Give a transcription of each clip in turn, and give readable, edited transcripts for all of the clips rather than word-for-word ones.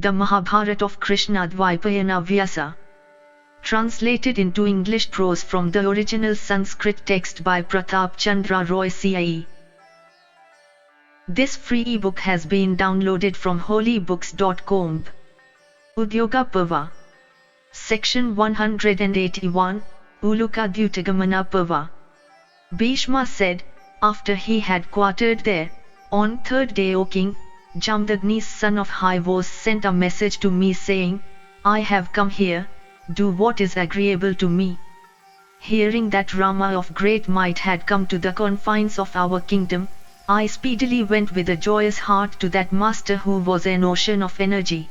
The Mahabharata of Krishna-Dwaipayana Vyasa. Translated into English prose from the original Sanskrit text by Pratap Chandra Roy C.I.E. This free ebook has been downloaded from holybooks.com. Udyoga Parva. Section 181, Udyoga Parva. Bhishma said, after he had quartered there, on third day, O king, Jamdagni's son of C.I.E sent a message to me saying, I have come here, do what is agreeable to me. Hearing that Rama of great might had come to the confines of our kingdom, I speedily went with a joyous heart to that master who was an ocean of energy.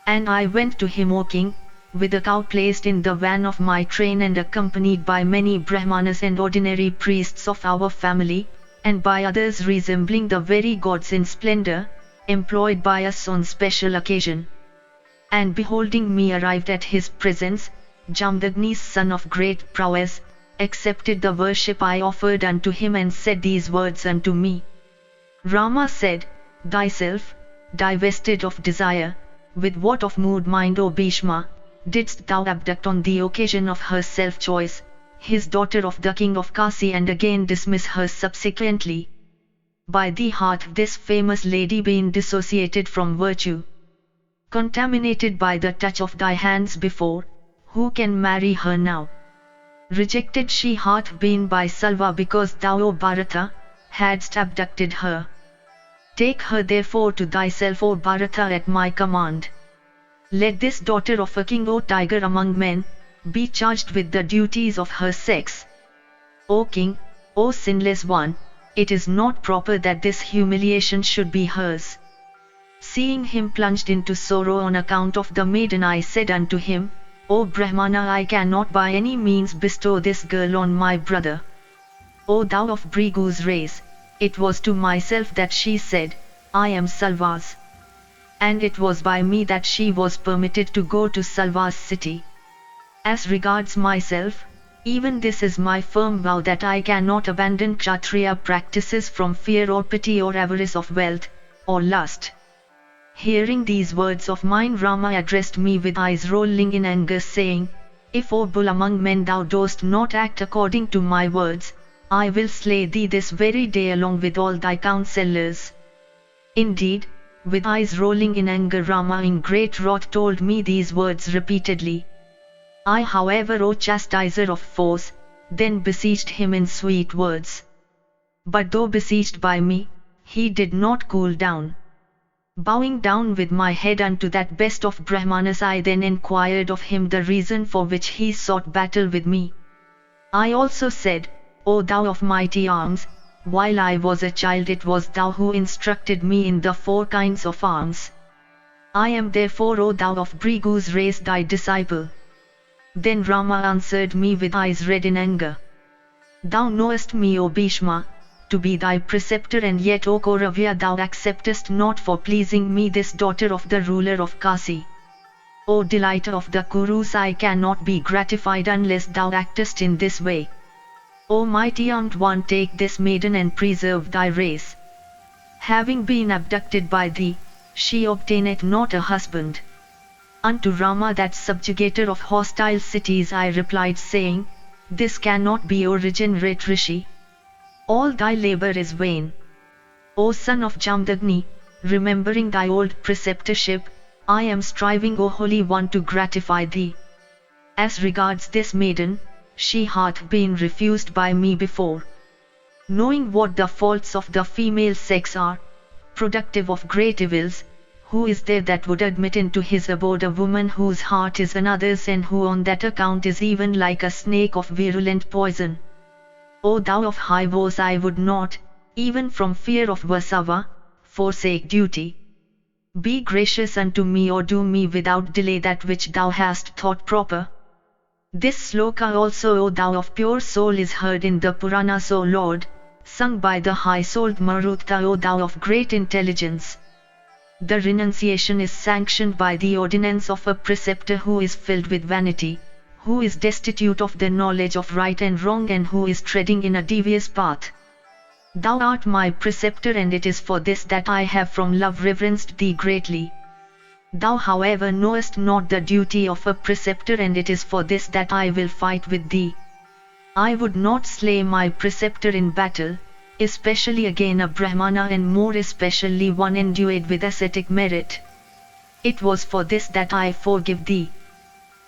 And I went to him, O king, with a cow placed in the van of my train and accompanied by many Brahmanas and ordinary priests of our family, and by others resembling the very gods in splendor, employed by us on special occasion. And beholding me arrived at his presence, Jamdagni's son of great prowess, accepted the worship I offered unto him and said these words unto me. Rama said, Thyself, divested of desire, with what of mood mind, O Bhishma, didst thou abduct on the occasion of her self-choice, his daughter of the king of Kasi, and again dismiss her subsequently? By thee hath this famous lady been dissociated from virtue, contaminated by the touch of thy hands before, who can marry her now? Rejected she hath been by Salva because thou, O Bharata, hadst abducted her. Take her therefore to thyself, O Bharata, at my command. Let this daughter of a king, O tiger among men, be charged with the duties of her sex. O king, O sinless one, it is not proper that this humiliation should be hers. Seeing him plunged into sorrow on account of the maiden, I said unto him, O Brahmana, I cannot by any means bestow this girl on my brother. O thou of Bhrigu's race, it was to myself that she said, I am Salva's. And it was by me that she was permitted to go to Salva's city. As regards myself, even this is my firm vow, that I cannot abandon Kshatriya practices from fear or pity or avarice of wealth, or lust. Hearing these words of mine, Rama addressed me with eyes rolling in anger, saying, If, O bull among men, thou dost not act according to my words, I will slay thee this very day along with all thy counsellors. Indeed, with eyes rolling in anger, Rama in great wrath told me these words repeatedly. I, however, O chastiser of foes, then beseeched him in sweet words. But though beseeched by me, he did not cool down. Bowing down with my head unto that best of Brahmanas, I then enquired of him the reason for which he sought battle with me. I also said, O thou of mighty arms, while I was a child it was thou who instructed me in the 4 kinds of arms. I am therefore, O thou of Bhrigu's race, thy disciple. Then Rama answered me with eyes red in anger. Thou knowest me, O Bhishma, to be thy preceptor, and yet, O Kauravya, thou acceptest not for pleasing me this daughter of the ruler of Kasi. O delighter of the Kurus, I cannot be gratified unless thou actest in this way. O mighty armed one, take this maiden and preserve thy race. Having been abducted by thee, she obtaineth not a husband. Unto Rama, that subjugator of hostile cities, I replied, saying, This cannot be, O regenerate Rishi. All thy labor is vain. O son of Jamdagni, remembering thy old preceptorship, I am striving, O Holy One, to gratify thee. As regards this maiden, she hath been refused by me before. Knowing what the faults of the female sex are, productive of great evils, who is there that would admit into his abode a woman whose heart is another's, and who on that account is even like a snake of virulent poison? O thou of high voice, I would not, even from fear of Vasava, forsake duty. Be gracious unto me, or do me without delay that which thou hast thought proper. This sloka also, O thou of pure soul, is heard in the Puranas, O Lord, sung by the high-souled Marutha, O thou of great intelligence. The renunciation is sanctioned by the ordinance of a preceptor who is filled with vanity, who is destitute of the knowledge of right and wrong, and who is treading in a devious path. Thou art my preceptor, and it is for this that I have from love reverenced thee greatly. Thou however knowest not the duty of a preceptor, and it is for this that I will fight with thee. I would not slay my preceptor in battle, especially again a Brahmana, and more especially one endued with ascetic merit. It was for this that I forgive thee.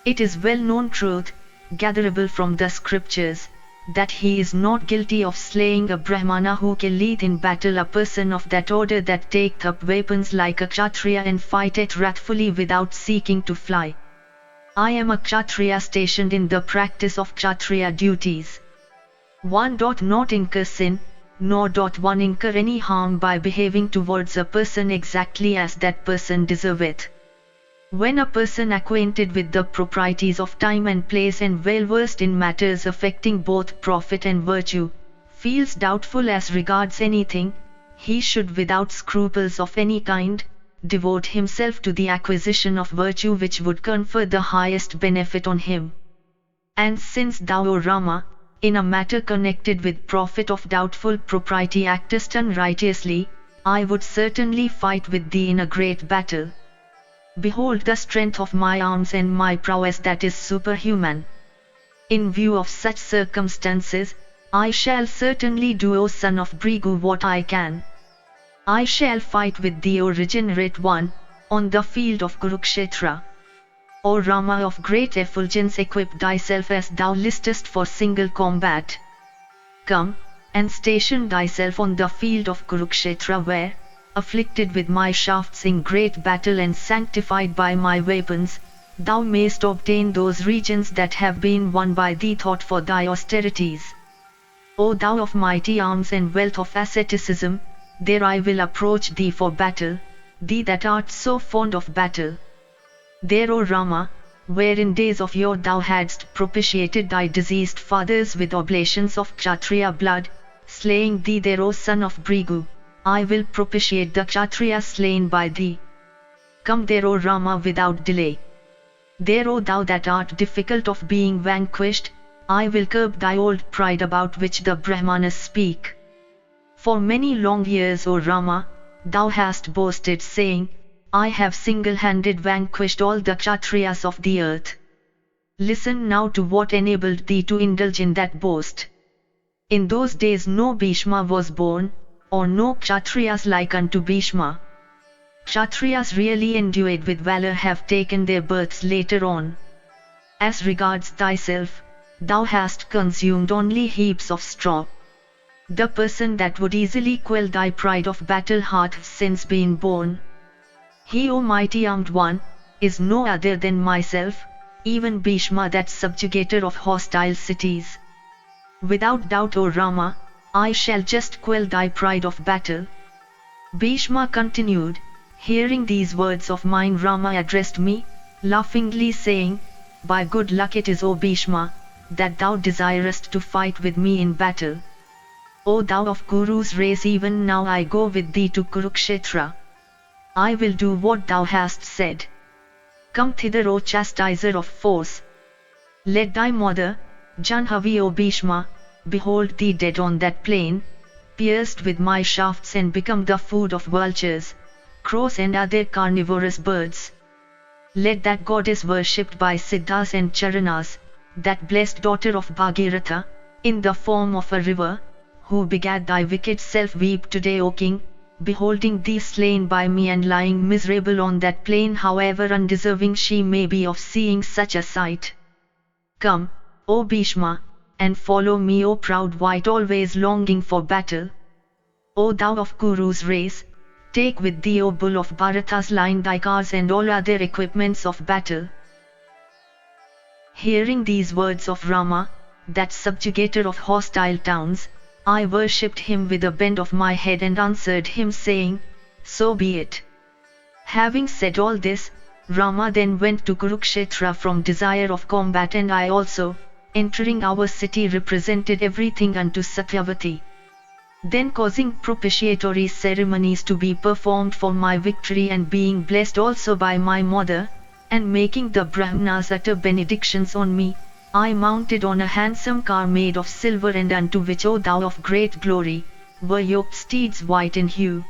It is well-known truth, gatherable from the scriptures, that he is not guilty of slaying a Brahmana who killeth in battle a person of that order that taketh up weapons like a Kshatriya and fighteth wrathfully without seeking to fly. I am a Kshatriya stationed in the practice of Kshatriya duties. One doth not incur sin, nor doth one incur any harm by behaving towards a person exactly as that person deserveth. When a person acquainted with the proprieties of time and place and well versed in matters affecting both profit and virtue, feels doubtful as regards anything, he should without scruples of any kind, devote himself to the acquisition of virtue which would confer the highest benefit on him. And since thou, O Rama, in a matter connected with profit of doubtful propriety actest unrighteously, I would certainly fight with thee in a great battle. Behold the strength of my arms and my prowess that is superhuman. In view of such circumstances, I shall certainly do, O son of Brigu, what I can. I shall fight with thee, O regenerate one, on the field of Kurukshetra. O Rama of great effulgence, equip thyself as thou listest for single combat. Come, and station thyself on the field of Kurukshetra where, afflicted with my shafts in great battle and sanctified by my weapons, thou mayst obtain those regions that have been won by thee thought for thy austerities. O thou of mighty arms and wealth of asceticism, there I will approach thee for battle, thee that art so fond of battle. There, O Rama, where in days of yore thou hadst propitiated thy deceased fathers with oblations of Kshatriya blood, slaying thee there, O son of Brigu, I will propitiate the Kshatriya slain by thee. Come there, O Rama, without delay. There, O thou that art difficult of being vanquished, I will curb thy old pride about which the Brahmanas speak. For many long years, O Rama, thou hast boasted, saying, I have single-handed vanquished all the Kshatriyas of the earth. Listen now to what enabled thee to indulge in that boast. In those days no Bhishma was born, or no Kshatriyas like unto Bhishma. Kshatriyas really endued with valor have taken their births later on. As regards thyself, thou hast consumed only heaps of straw. The person that would easily quell thy pride of battle hath since been born. He, O mighty armed one, is no other than myself, even Bhishma, that subjugator of hostile cities. Without doubt, O Rama, I shall just quell thy pride of battle. Bhishma continued, hearing these words of mine, Rama addressed me, laughingly saying, by good luck it is, O Bhishma, that thou desirest to fight with me in battle. O thou of Kuru's race, even now I go with thee to Kurukshetra. I will do what thou hast said. Come thither, O chastiser of force. Let thy mother, Janhavi, O Bhishma, behold thee dead on that plain, pierced with my shafts and become the food of vultures, crows and other carnivorous birds. Let that goddess worshipped by Siddhas and Charanas, that blessed daughter of Bhagiratha, in the form of a river, who begat thy wicked self, weep today, O king, beholding thee slain by me and lying miserable on that plain, however undeserving she may be of seeing such a sight. Come, O Bhishma, and follow me, O proud wight, always longing for battle. O thou of Kuru's race, take with thee, O bull of Bharata's line, thy cars and all other equipments of battle. Hearing these words of Rama, that subjugator of hostile towns, I worshipped him with a bend of my head and answered him, saying, so be it. Having said all this, Rama then went to Kurukshetra from desire of combat, and I also, entering our city, represented everything unto Satyavati. Then causing propitiatory ceremonies to be performed for my victory, and being blessed also by my mother, and making the Brahmanas utter benedictions on me, I mounted on a handsome car made of silver, and unto which, O thou of great glory, were yoked steeds white in hue.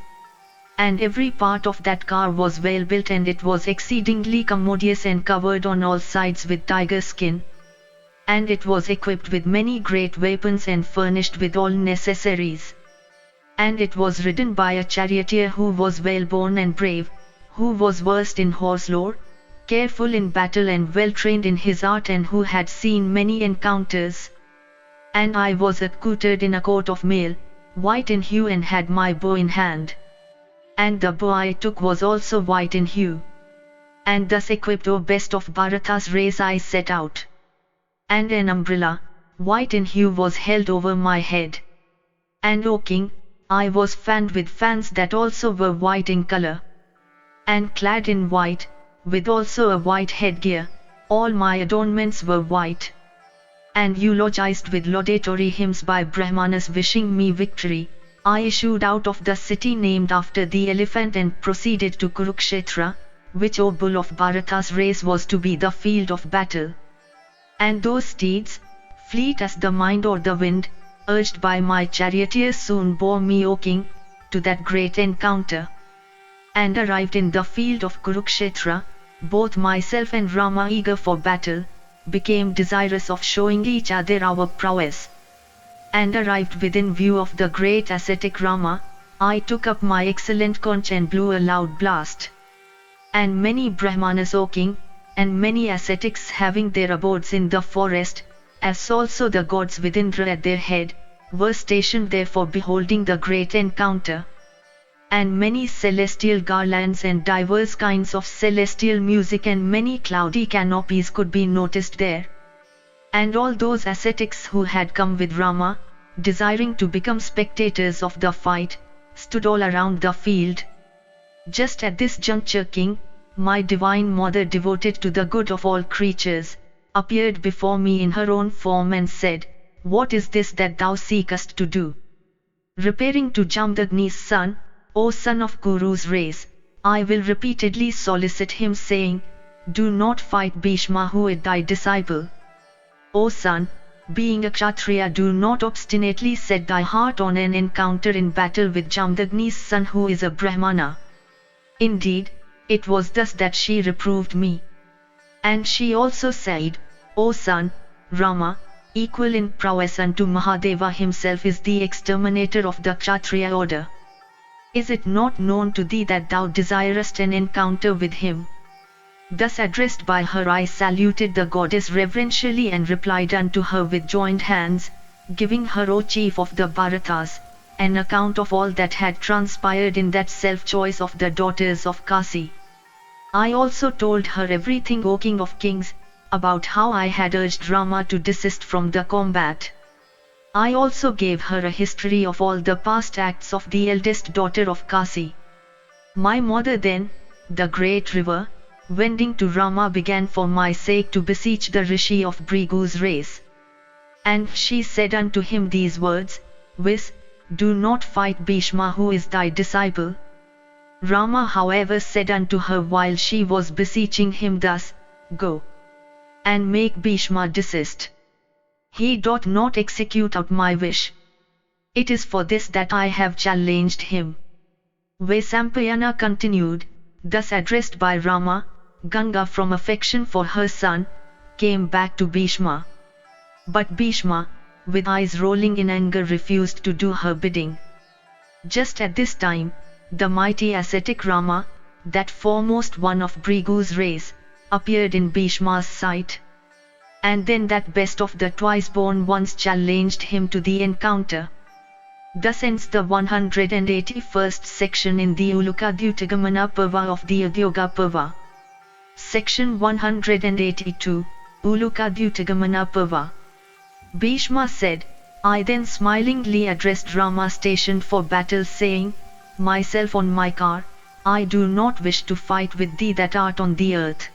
And every part of that car was well built, and it was exceedingly commodious and covered on all sides with tiger skin. And it was equipped with many great weapons and furnished with all necessaries. And it was ridden by a charioteer who was well born and brave, who was versed in horse lore, careful in battle and well trained in his art, and who had seen many encounters. And I was accoutred in a coat of mail, white in hue, and had my bow in hand. And the bow I took was also white in hue. And thus equipped, O best of Bharata's race, I set out. And an umbrella, white in hue, was held over my head. And O king, I was fanned with fans that also were white in color. And clad in white, with also a white headgear, all my adornments were white. And eulogized with laudatory hymns by Brahmanas wishing me victory, I issued out of the city named after the elephant and proceeded to Kurukshetra, which, O bull of Bharata's race, was to be the field of battle. And those steeds, fleet as the mind or the wind, urged by my charioteer, soon bore me, O king, to that great encounter. And arrived in the field of Kurukshetra, both myself and Rama, eager for battle, became desirous of showing each other our prowess. And arrived within view of the great ascetic Rama, I took up my excellent conch and blew a loud blast. And many Brahmanas, O king, and many ascetics having their abodes in the forest, as also the gods with Indra at their head, were stationed there for beholding the great encounter. And many celestial garlands and divers kinds of celestial music and many cloudy canopies could be noticed there. And all those ascetics who had come with Rama, desiring to become spectators of the fight, stood all around the field. Just at this juncture, king, my divine mother, devoted to the good of all creatures, appeared before me in her own form and said, "What is this that thou seekest to do?" Repairing to Jamdagni's son, O son of Kuru's race, I will repeatedly solicit him, saying, "Do not fight Bhishma, who is thy disciple." O son, being a Kshatriya, do not obstinately set thy heart on an encounter in battle with Jamdagni's son, who is a Brahmana. Indeed, it was thus that she reproved me. And she also said, O son, Rama, equal in prowess unto Mahadeva himself, is the exterminator of the Kshatriya order. Is it not known to thee that thou desirest an encounter with him? Thus addressed by her, I saluted the goddess reverentially and replied unto her with joined hands, giving her, O chief of the Bharatas, an account of all that had transpired in that self-choice of the daughters of Kasi. I also told her everything, O king of kings, about how I had urged Rama to desist from the combat. I also gave her a history of all the past acts of the eldest daughter of Kasi. My mother then, the great river, wending to Rama, began for my sake to beseech the Rishi of Bhrigu's race. And she said unto him these words, viz, "Do not fight Bhishma, who is thy disciple." Rama, however, said unto her while she was beseeching him thus, "Go and make Bhishma desist. He doth not execute out my wish. It is for this that I have challenged him." Vaisampayana continued, thus addressed by Rama, Ganga, from affection for her son, came back to Bhishma. But Bhishma, with eyes rolling in anger, refused to do her bidding. Just at this time, the mighty ascetic Rama, that foremost one of Bhrigu's race, appeared in Bhishma's sight. And then that best of the twice-born ones challenged him to the encounter. Thus ends the 181st section in the Ulukadhyutagamana Parva of the Udyoga Parva. Section 182, Ulukadhyutagamana Parva. Bhishma said, I then smilingly addressed Rama stationed for battle, saying, "Myself on my car, I do not wish to fight with thee that art on the earth.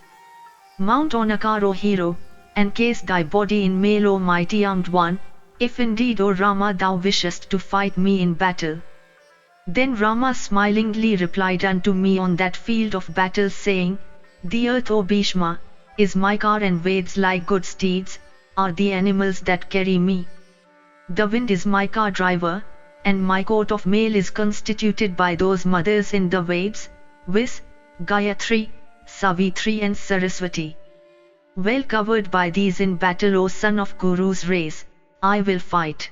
Mount on a car, O hero, and case thy body in mail, O mighty armed one, if indeed, O Rama, thou wishest to fight me in battle." Then Rama smilingly replied unto me on that field of battle, saying, "The earth, O Bhishma, is my car, and Veds, like good steeds, are the animals that carry me. The wind is my car driver, and my coat of mail is constituted by those mothers in the Veds, viz., Gayatri, Savitri and Saraswati. Well covered by these in battle, O son of Kuru's race, I will fight.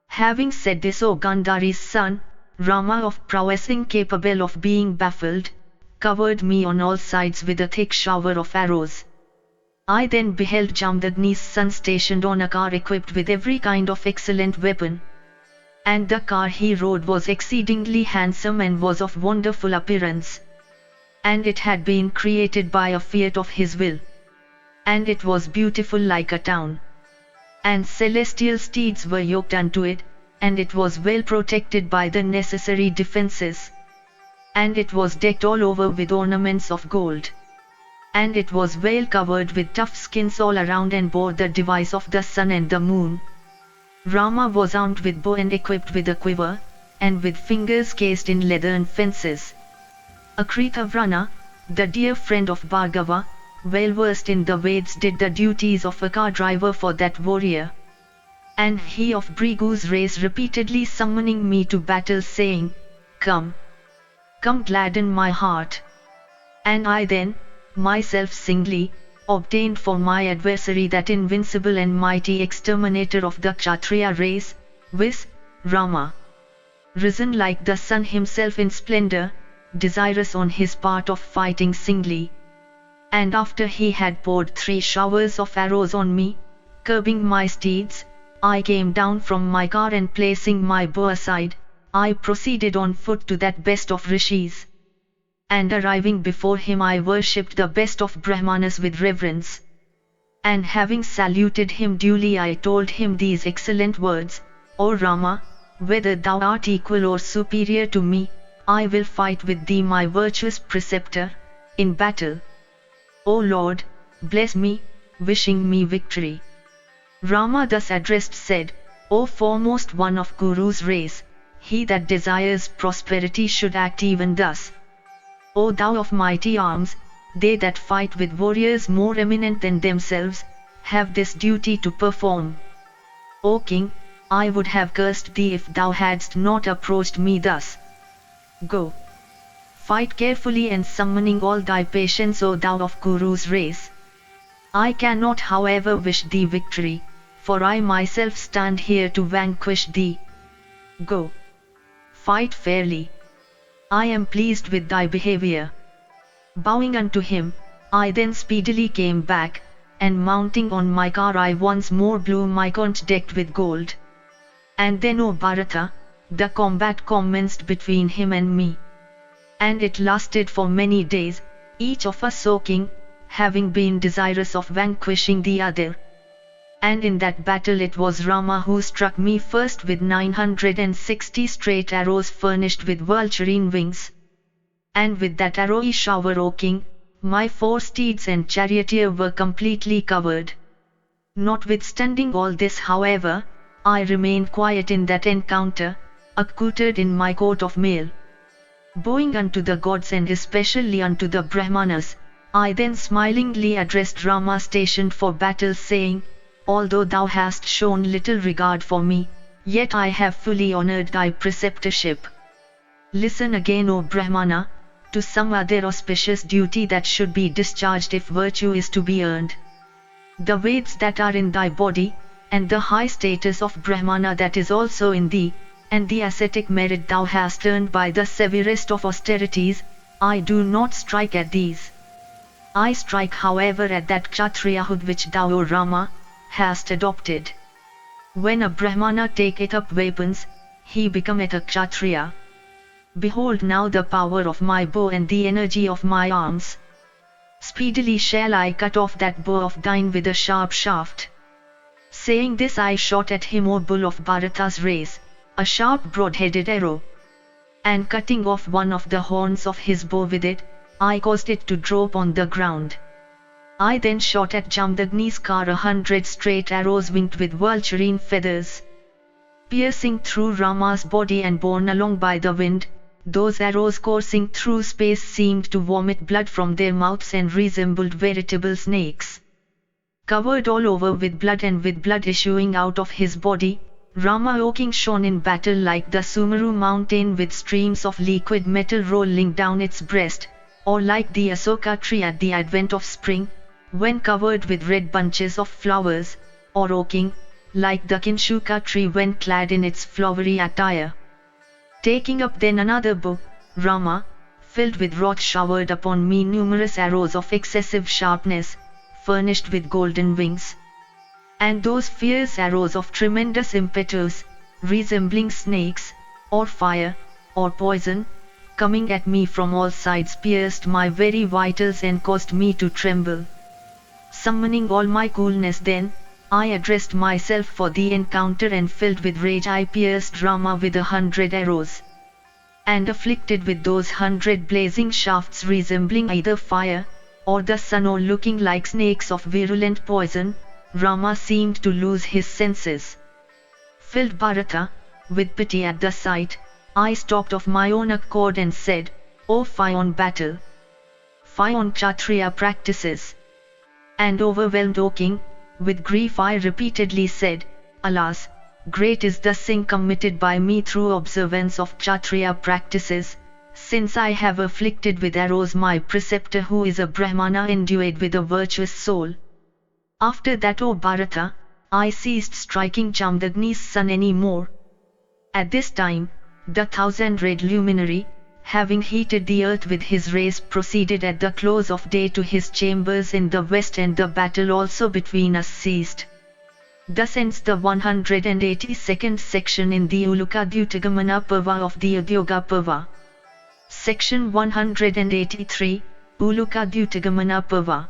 Having said this, O Gandhari's son, Rama of prowess incapable of being baffled, covered me on all sides with a thick shower of arrows. I then beheld Jamdagni's son stationed on a car equipped with every kind of excellent weapon. And the car he rode was exceedingly handsome and was of wonderful appearance. And it had been created by a fiat of his will. And it was beautiful like a town. And celestial steeds were yoked unto it, and it was well protected by the necessary defences. And it was decked all over with ornaments of gold. And it was well covered with tough skins all around and bore the device of the sun and the moon. Rama was armed with bow and equipped with a quiver, and with fingers cased in leathern fences. Akritavrana, the dear friend of Bhargava, well versed in the Veds, did the duties of a car driver for that warrior. And he of Brigu's race repeatedly summoning me to battle, saying, Come, come, gladden my heart. And I then, myself singly, obtained for my adversary that invincible and mighty exterminator of the Kshatriya race, viz., Rama. Risen like the sun himself in splendor, desirous on his part of fighting singly. And after he had poured 3 showers of arrows on me, curbing my steeds, I came down from my car and placing my bow aside, I proceeded on foot to that best of rishis. And arriving before him, I worshipped the best of Brahmanas with reverence. And having saluted him duly, I told him these excellent words, O Rama, whether thou art equal or superior to me, I will fight with thee, my virtuous preceptor, in battle. O Lord, bless me, wishing me victory. Rama thus addressed said, O foremost one of Kuru's race, he that desires prosperity should act even thus. O thou of mighty arms, they that fight with warriors more eminent than themselves, have this duty to perform. O king, I would have cursed thee if thou hadst not approached me thus. Go. Fight carefully and summoning all thy patience, O thou of Kuru's race. I cannot however wish thee victory, for I myself stand here to vanquish thee. Go. Fight fairly. I am pleased with thy behavior. Bowing unto him, I then speedily came back, and mounting on my car I once more blew my conch decked with gold. And then, O Bharata, the combat commenced between him and me. And it lasted for many days, each of us, O king, having been desirous of vanquishing the other. And in that battle it was Rama who struck me first with 960 straight arrows furnished with vulturine wings. And with that arrowy shower, O king, my 4 steeds and charioteer were completely covered. Notwithstanding all this, however, I remained quiet in that encounter, accoutred in my coat of mail. Bowing unto the gods and especially unto the Brahmanas, I then smilingly addressed Rama stationed for battle, saying, Although thou hast shown little regard for me, yet I have fully honored thy preceptorship. Listen again, O Brahmana, to some other auspicious duty that should be discharged if virtue is to be earned. The Veds that are in thy body, and the high status of Brahmana that is also in thee, and the ascetic merit thou hast earned by the severest of austerities, I do not strike at these. I strike however at that Kshatriyahood which thou, O Rama, hast adopted. When a Brahmana taketh up weapons, he becometh a Kshatriya. Behold now the power of my bow and the energy of my arms. Speedily shall I cut off that bow of thine with a sharp shaft. Saying this, I shot at him, O bull of Bharata's race, a sharp broad-headed arrow. And cutting off one of the horns of his bow with it, I caused it to drop on the ground. I then shot at Jamdagni's car 100 straight arrows winged with vulturine feathers. Piercing through Rama's body and borne along by the wind, those arrows coursing through space seemed to vomit blood from their mouths and resembled veritable snakes. Covered all over with blood and with blood issuing out of his body, Rama, O king, shone in battle like the Sumeru mountain with streams of liquid metal rolling down its breast, or like the Asoka tree at the advent of spring, when covered with red bunches of flowers, or, O king, like the Kinshuka tree when clad in its flowery attire. Taking up then another bow, Rama, filled with wrath, showered upon me numerous arrows of excessive sharpness, furnished with golden wings. And those fierce arrows of tremendous impetus, resembling snakes, or fire, or poison, coming at me from all sides, pierced my very vitals and caused me to tremble. Summoning all my coolness then, I addressed myself for the encounter, and filled with rage I pierced Rama with 100 arrows. And afflicted with those 100 blazing shafts resembling either fire, or the sun, or looking like snakes of virulent poison, Rama seemed to lose his senses. Filled Bharata with pity at the sight, I stopped of my own accord and said, "O fie on battle! Fie on Kshatriya practices!" And overwhelmed, O king, with grief I repeatedly said, "Alas, great is the sin committed by me through observance of Kshatriya practices, since I have afflicted with arrows my preceptor, who is a Brahmana endued with a virtuous soul." After that, O Bharata, I ceased striking Jamdagni's son any more. At this time, the thousand-rayed luminary, having heated the earth with his rays, proceeded at the close of day to his chambers in the west, and the battle also between us ceased. Thus ends the 182nd section in the Uluka Parva of the Udyoga Parva. Section 183, Uluka Parva.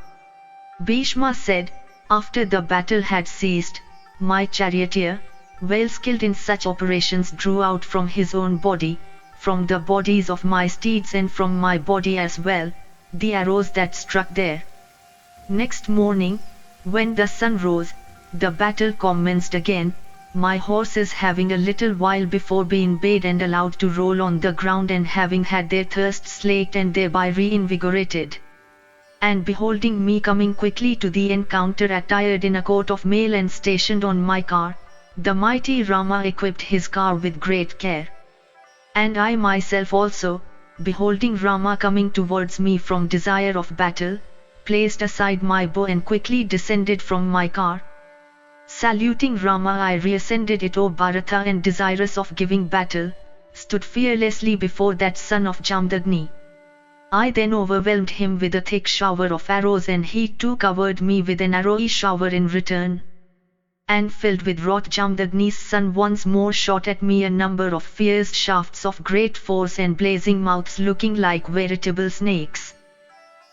Bhishma said, after the battle had ceased, my charioteer, well skilled in such operations, drew out from his own body, from the bodies of my steeds and from my body as well, the arrows that struck there. Next morning, when the sun rose, the battle commenced again, my horses having a little while before been bathed and allowed to roll on the ground, and having had their thirst slaked and thereby reinvigorated. And beholding me coming quickly to the encounter attired in a coat of mail and stationed on my car, the mighty Rama equipped his car with great care. And I myself also, beholding Rama coming towards me from desire of battle, placed aside my bow and quickly descended from my car. Saluting Rama, I reascended it, O Bharata, and desirous of giving battle, stood fearlessly before that son of Jamdagni. I then overwhelmed him with a thick shower of arrows, and he too covered me with an arrowy shower in return. And filled with wrath, Jamdagni's son once more shot at me a number of fierce shafts of great force and blazing mouths looking like veritable snakes.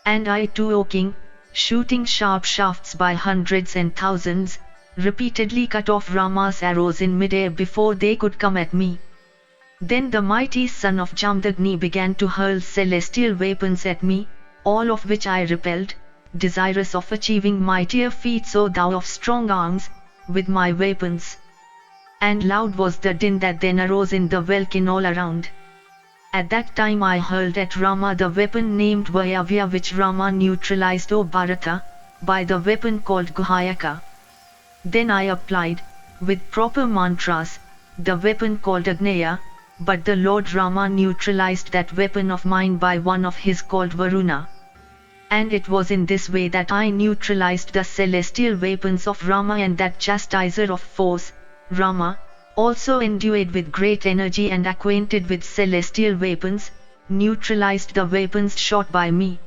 And I too, O king, shooting sharp shafts by hundreds and thousands, repeatedly cut off Rama's arrows in mid-air before they could come at me. Then the mighty son of Jamdagni began to hurl celestial weapons at me, all of which I repelled, desirous of achieving mightier feats, O thou of strong arms, with my weapons. And loud was the din that then arose in the welkin all around. At that time I hurled at Rama the weapon named Vayavya, which Rama neutralized, O Bharata, by the weapon called Guhayaka. Then I applied, with proper mantras, the weapon called Agneya, but the Lord Rama neutralized that weapon of mine by one of his called Varuna. And it was in this way that I neutralized the celestial weapons of Rama, and that chastiser of foes, Rama, also endued with great energy and acquainted with celestial weapons, neutralized the weapons shot by me.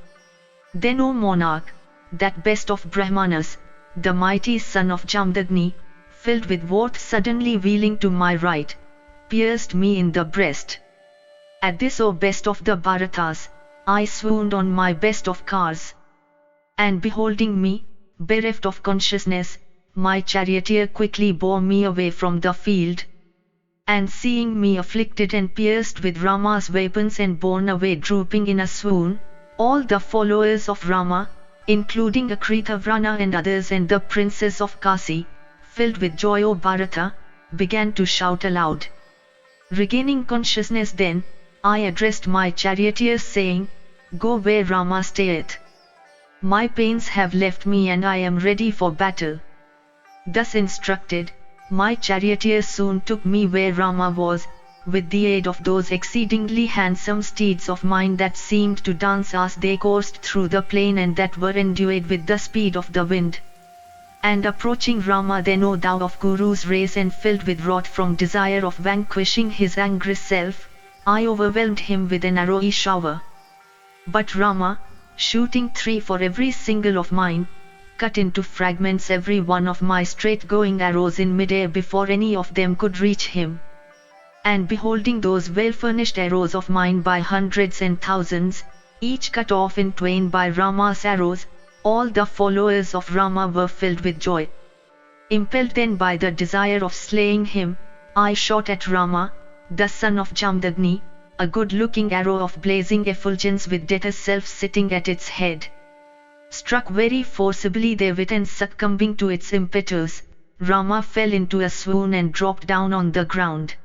Then, O monarch, that best of Brahmanas, the mighty son of Jamdagni, filled with wrath, suddenly wheeling to my right, pierced me in the breast. At this, O best of the Bharatas, I swooned on my best of cars. And beholding me, bereft of consciousness, my charioteer quickly bore me away from the field. And seeing me afflicted and pierced with Rama's weapons and borne away drooping in a swoon, all the followers of Rama, including Akritavrana and others and the princes of Kasi, filled with joy, O Bharata, began to shout aloud. Regaining consciousness then, I addressed my charioteers, saying, "Go where Rama stayeth. My pains have left me and I am ready for battle." Thus instructed, My charioteers soon took me where Rama was, with the aid of those exceedingly handsome steeds of mine that seemed to dance as they coursed through the plain and that were endued with the speed of the wind. And approaching Rama then, O thou of Guru's race and filled with wrath from desire of vanquishing his angry self, I overwhelmed him with an arrowy shower. But Rama, shooting 3 for every single of mine, cut into fragments every one of my straight-going arrows in mid-air before any of them could reach him. And beholding those well-furnished arrows of mine by hundreds and thousands, each cut off in twain by Rama's arrows, all the followers of Rama were filled with joy. Impelled then by the desire of slaying him, I shot at Rama, the son of Jamdagni, a good-looking arrow of blazing effulgence with death itself sitting at its head. Struck very forcibly therewith and succumbing to its impetus, Rama fell into a swoon and dropped down on the ground.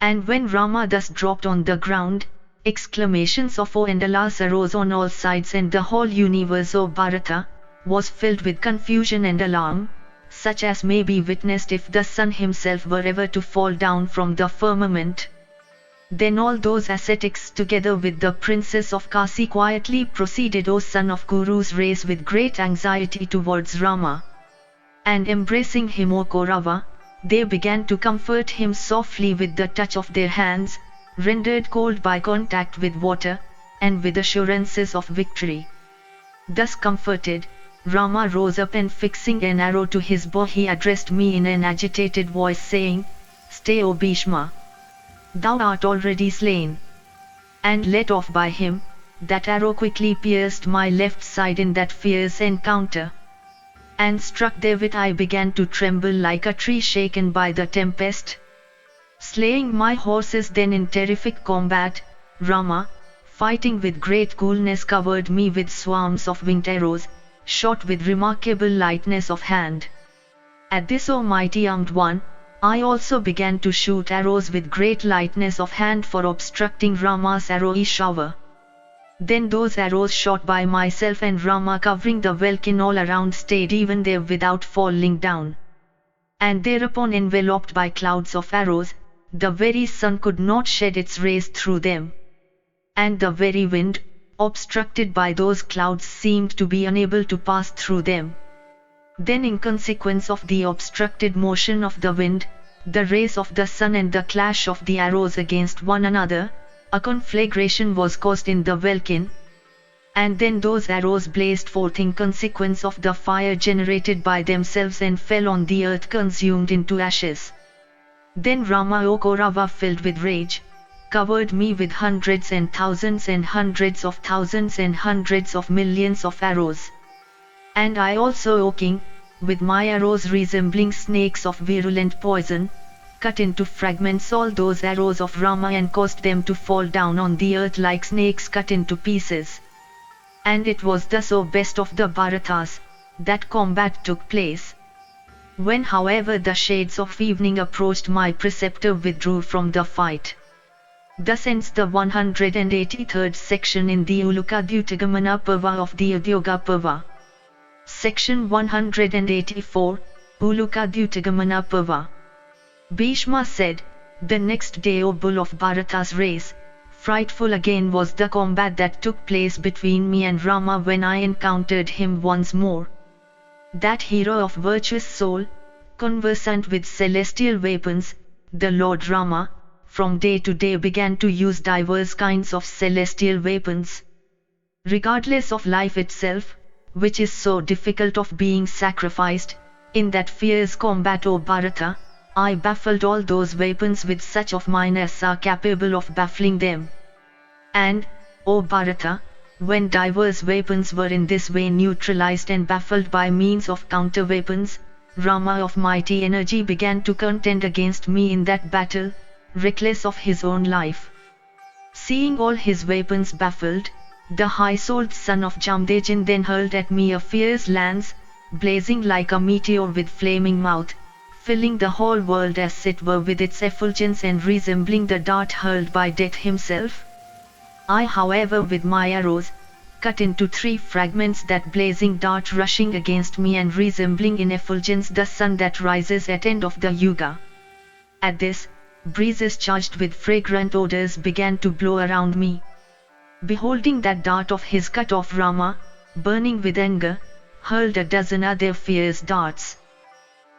And when Rama thus dropped on the ground, exclamations of "Oh" and "Alas" arose on all sides, and the whole universe, O Bharata, was filled with confusion and alarm, such as may be witnessed if the sun himself were ever to fall down from the firmament. Then all those ascetics together with the princess of Kasi quietly proceeded, O son of Guru's race, with great anxiety towards Rama. And embracing him, O Kaurava, they began to comfort him softly with the touch of their hands, rendered cold by contact with water, and with assurances of victory. Thus comforted, Rama rose up and fixing an arrow to his bow he addressed me in an agitated voice saying, "Stay, O Bhishma! Thou art already slain." And let off by him, that arrow quickly pierced my left side in that fierce encounter. And struck therewith I began to tremble like a tree shaken by the tempest. Slaying my horses then in terrific combat, Rama, fighting with great coolness, covered me with swarms of winged arrows, shot with remarkable lightness of hand. At this, O mighty armed one, I also began to shoot arrows with great lightness of hand for obstructing Rama's arrowy shower. Then those arrows shot by myself and Rama covering the welkin all around stayed even there without falling down. And thereupon, enveloped by clouds of arrows, the very sun could not shed its rays through them. And the very wind, obstructed by those clouds, seemed to be unable to pass through them. Then, in consequence of the obstructed motion of the wind, the rays of the sun and the clash of the arrows against one another, a conflagration was caused in the welkin. And then those arrows blazed forth in consequence of the fire generated by themselves and fell on the earth consumed into ashes. Then Rama, O Kaurava, filled with rage, covered me with hundreds and thousands and hundreds of thousands and hundreds of millions of arrows. And I also, O king, with my arrows resembling snakes of virulent poison, cut into fragments all those arrows of Rama and caused them to fall down on the earth like snakes cut into pieces. And it was thus, O best of the Bharatas, that combat took place. When however the shades of evening approached, my preceptor withdrew from the fight. Thus ends the 183rd section in the Udyoga Parva of the Udyoga Parva. Section 184, Udyoga Parva. Bhishma said, "The next day, O bull of Bharata's race, frightful again was the combat that took place between me and Rama when I encountered him once more. That hero of virtuous soul, conversant with celestial weapons, the Lord Rama, from day to day began to use diverse kinds of celestial weapons. Regardless of life itself, which is so difficult of being sacrificed, in that fierce combat, O Bharata, I baffled all those weapons with such of mine as are capable of baffling them. And, O Bharata, when diverse weapons were in this way neutralized and baffled by means of counter-weapons, Rama of mighty energy began to contend against me in that battle, reckless of his own life. Seeing all his weapons baffled, the high-souled son of Jamdejin then hurled at me a fierce lance, blazing like a meteor with flaming mouth, filling the whole world as it were with its effulgence and resembling the dart hurled by Death himself. I, however, with my arrows, cut into 3 fragments, that blazing dart rushing against me and resembling in effulgence the sun that rises at end of the yuga. At this, breezes charged with fragrant odors began to blow around me. Beholding that dart of his, cut off Rama, burning with anger, hurled a dozen other fierce darts.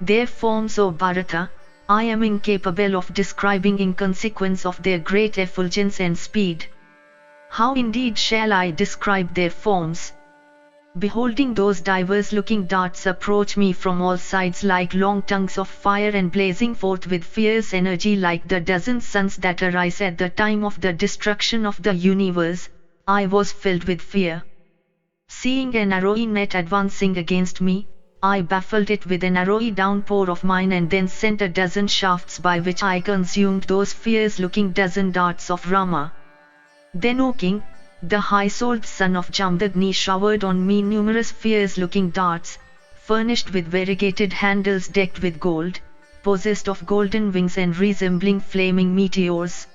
Their forms, O Bharata, I am incapable of describing in consequence of their great effulgence and speed. How indeed shall I describe their forms? Beholding those diverse-looking darts approach me from all sides like long tongues of fire and blazing forth with fierce energy like the dozen suns that arise at the time of the destruction of the universe, I was filled with fear. Seeing an arrowy net advancing against me, I baffled it with an arrowy downpour of mine and then sent a dozen shafts by which I consumed those fierce-looking dozen darts of Rama. Then, O king, the high-souled son of Jamdagni showered on me numerous fierce-looking darts, furnished with variegated handles decked with gold, possessed of golden wings and resembling flaming meteors.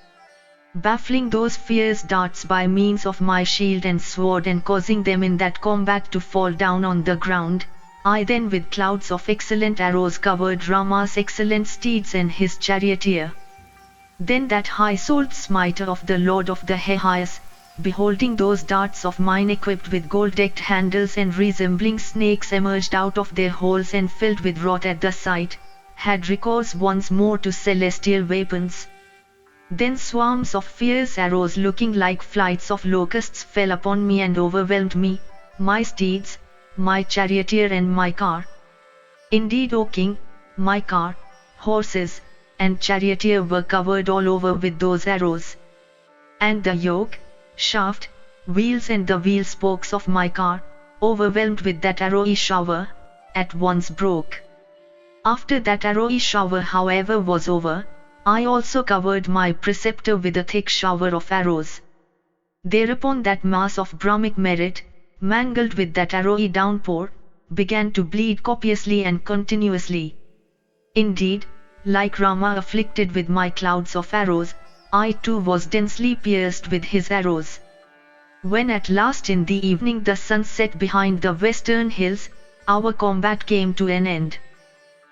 Baffling those fierce darts by means of my shield and sword and causing them in that combat to fall down on the ground, I then with clouds of excellent arrows covered Rama's excellent steeds and his charioteer. Then that high-souled smiter of the Lord of the Himalayas, beholding those darts of mine equipped with gold-decked handles and resembling snakes emerged out of their holes and filled with wrath at the sight, had recourse once more to celestial weapons. Then swarms of fierce arrows looking like flights of locusts fell upon me and overwhelmed me, my steeds, my charioteer and my car. Indeed, O king, my car, horses, and charioteer were covered all over with those arrows. And the yoke, shaft, wheels and the wheel spokes of my car, overwhelmed with that arrowy shower, at once broke. After that arrowy shower, however, was over, I also covered my preceptor with a thick shower of arrows. Thereupon that mass of Brahmic merit, mangled with that arrowy downpour, began to bleed copiously and continuously. Indeed, like Rama afflicted with my clouds of arrows, I too was densely pierced with his arrows. When at last in the evening the sun set behind the western hills, our combat came to an end.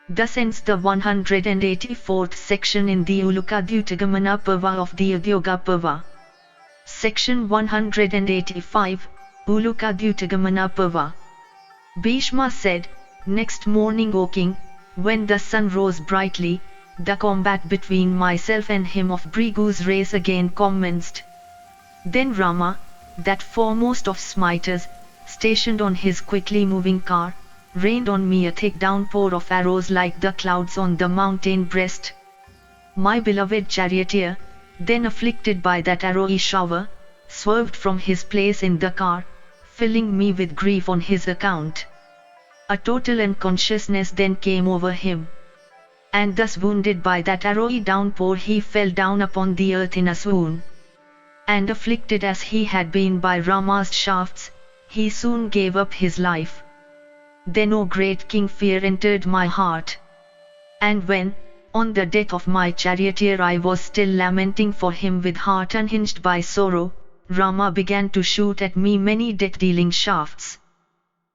Thus ends the 184th section in the Udyoga Parva of the Udyoga Parva. Section 185, Udyoga Parva. Bhishma said, Next morning, O king, when the sun rose brightly, the combat between myself and him of Bhrigu's race again commenced. Then Rama, that foremost of smiters, stationed on his quickly moving car, rained on me a thick downpour of arrows like the clouds on the mountain breast. My beloved charioteer, then afflicted by that arrowy shower, swerved from his place in the car, filling me with grief on his account. A total unconsciousness then came over him. And thus wounded by that arrowy downpour, he fell down upon the earth in a swoon. And afflicted as he had been by Rama's shafts, he soon gave up his life. Then, O great king, fear entered my heart. And when, on the death of my charioteer, I was still lamenting for him with heart unhinged by sorrow, Rama began to shoot at me many death-dealing shafts.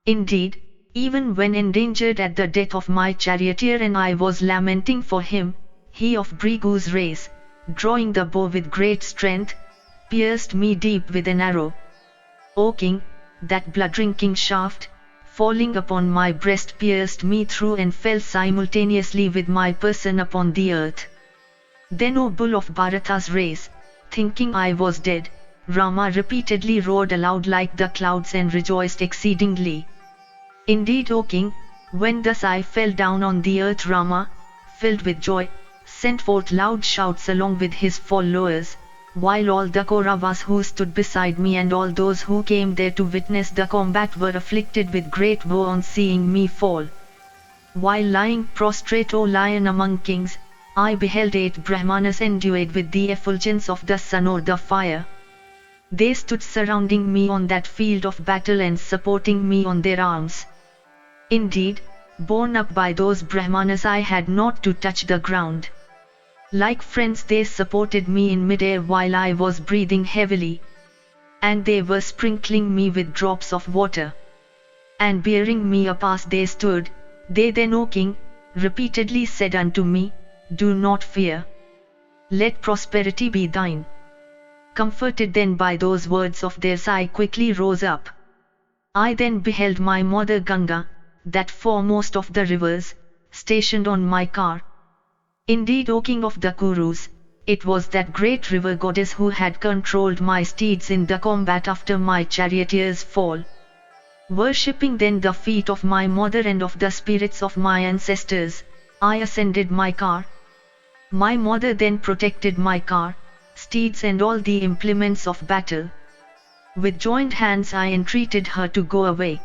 Indeed, even when endangered at the death of my charioteer and I was lamenting for him, he of Bhrigu's race, drawing the bow with great strength, pierced me deep with an arrow. O king, that blood-drinking shaft, falling upon my breast, pierced me through and fell simultaneously with my person upon the earth. Then, O bull of Bharata's race, thinking I was dead, Rama repeatedly roared aloud like the clouds and rejoiced exceedingly. Indeed, O king, when thus I fell down on the earth, Rama, filled with joy, sent forth loud shouts along with his followers, while all the Kauravas who stood beside me and all those who came there to witness the combat were afflicted with great woe on seeing me fall. While lying prostrate, O lion among kings, I beheld 8 Brahmanas endued with the effulgence of the sun or the fire. They stood surrounding me on that field of battle and supporting me on their arms. Indeed, borne up by those Brahmanas, I had not to touch the ground. Like friends, they supported me in mid-air while I was breathing heavily. And they were sprinkling me with drops of water. And bearing me up as they stood, they then, O king, repeatedly said unto me, Do not fear. Let prosperity be thine. Comforted then by those words of theirs, I quickly rose up. I then beheld my mother Ganga, that foremost of the rivers, stationed on my car. Indeed, O king of the Kurus, it was that great river goddess who had controlled my steeds in the combat after my charioteer's fall. Worshipping then the feet of my mother and of the spirits of my ancestors, I ascended my car. My mother then protected my car, steeds and all the implements of battle. With joined hands I entreated her to go away.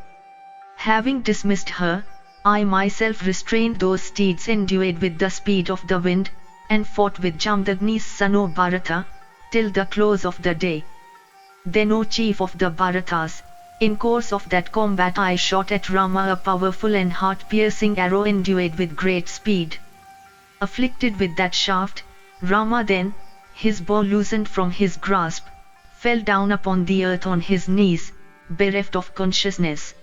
Having dismissed her, I myself restrained those steeds endued with the speed of the wind, and fought with Jamdagni's son O Bharata, till the close of the day. Then O chief of the Bharatas, in course of that combat I shot at Rama a powerful and heart-piercing arrow endued with great speed. Afflicted with that shaft, Rama then, his bow loosened from his grasp, fell down upon the earth on his knees, bereft of consciousness.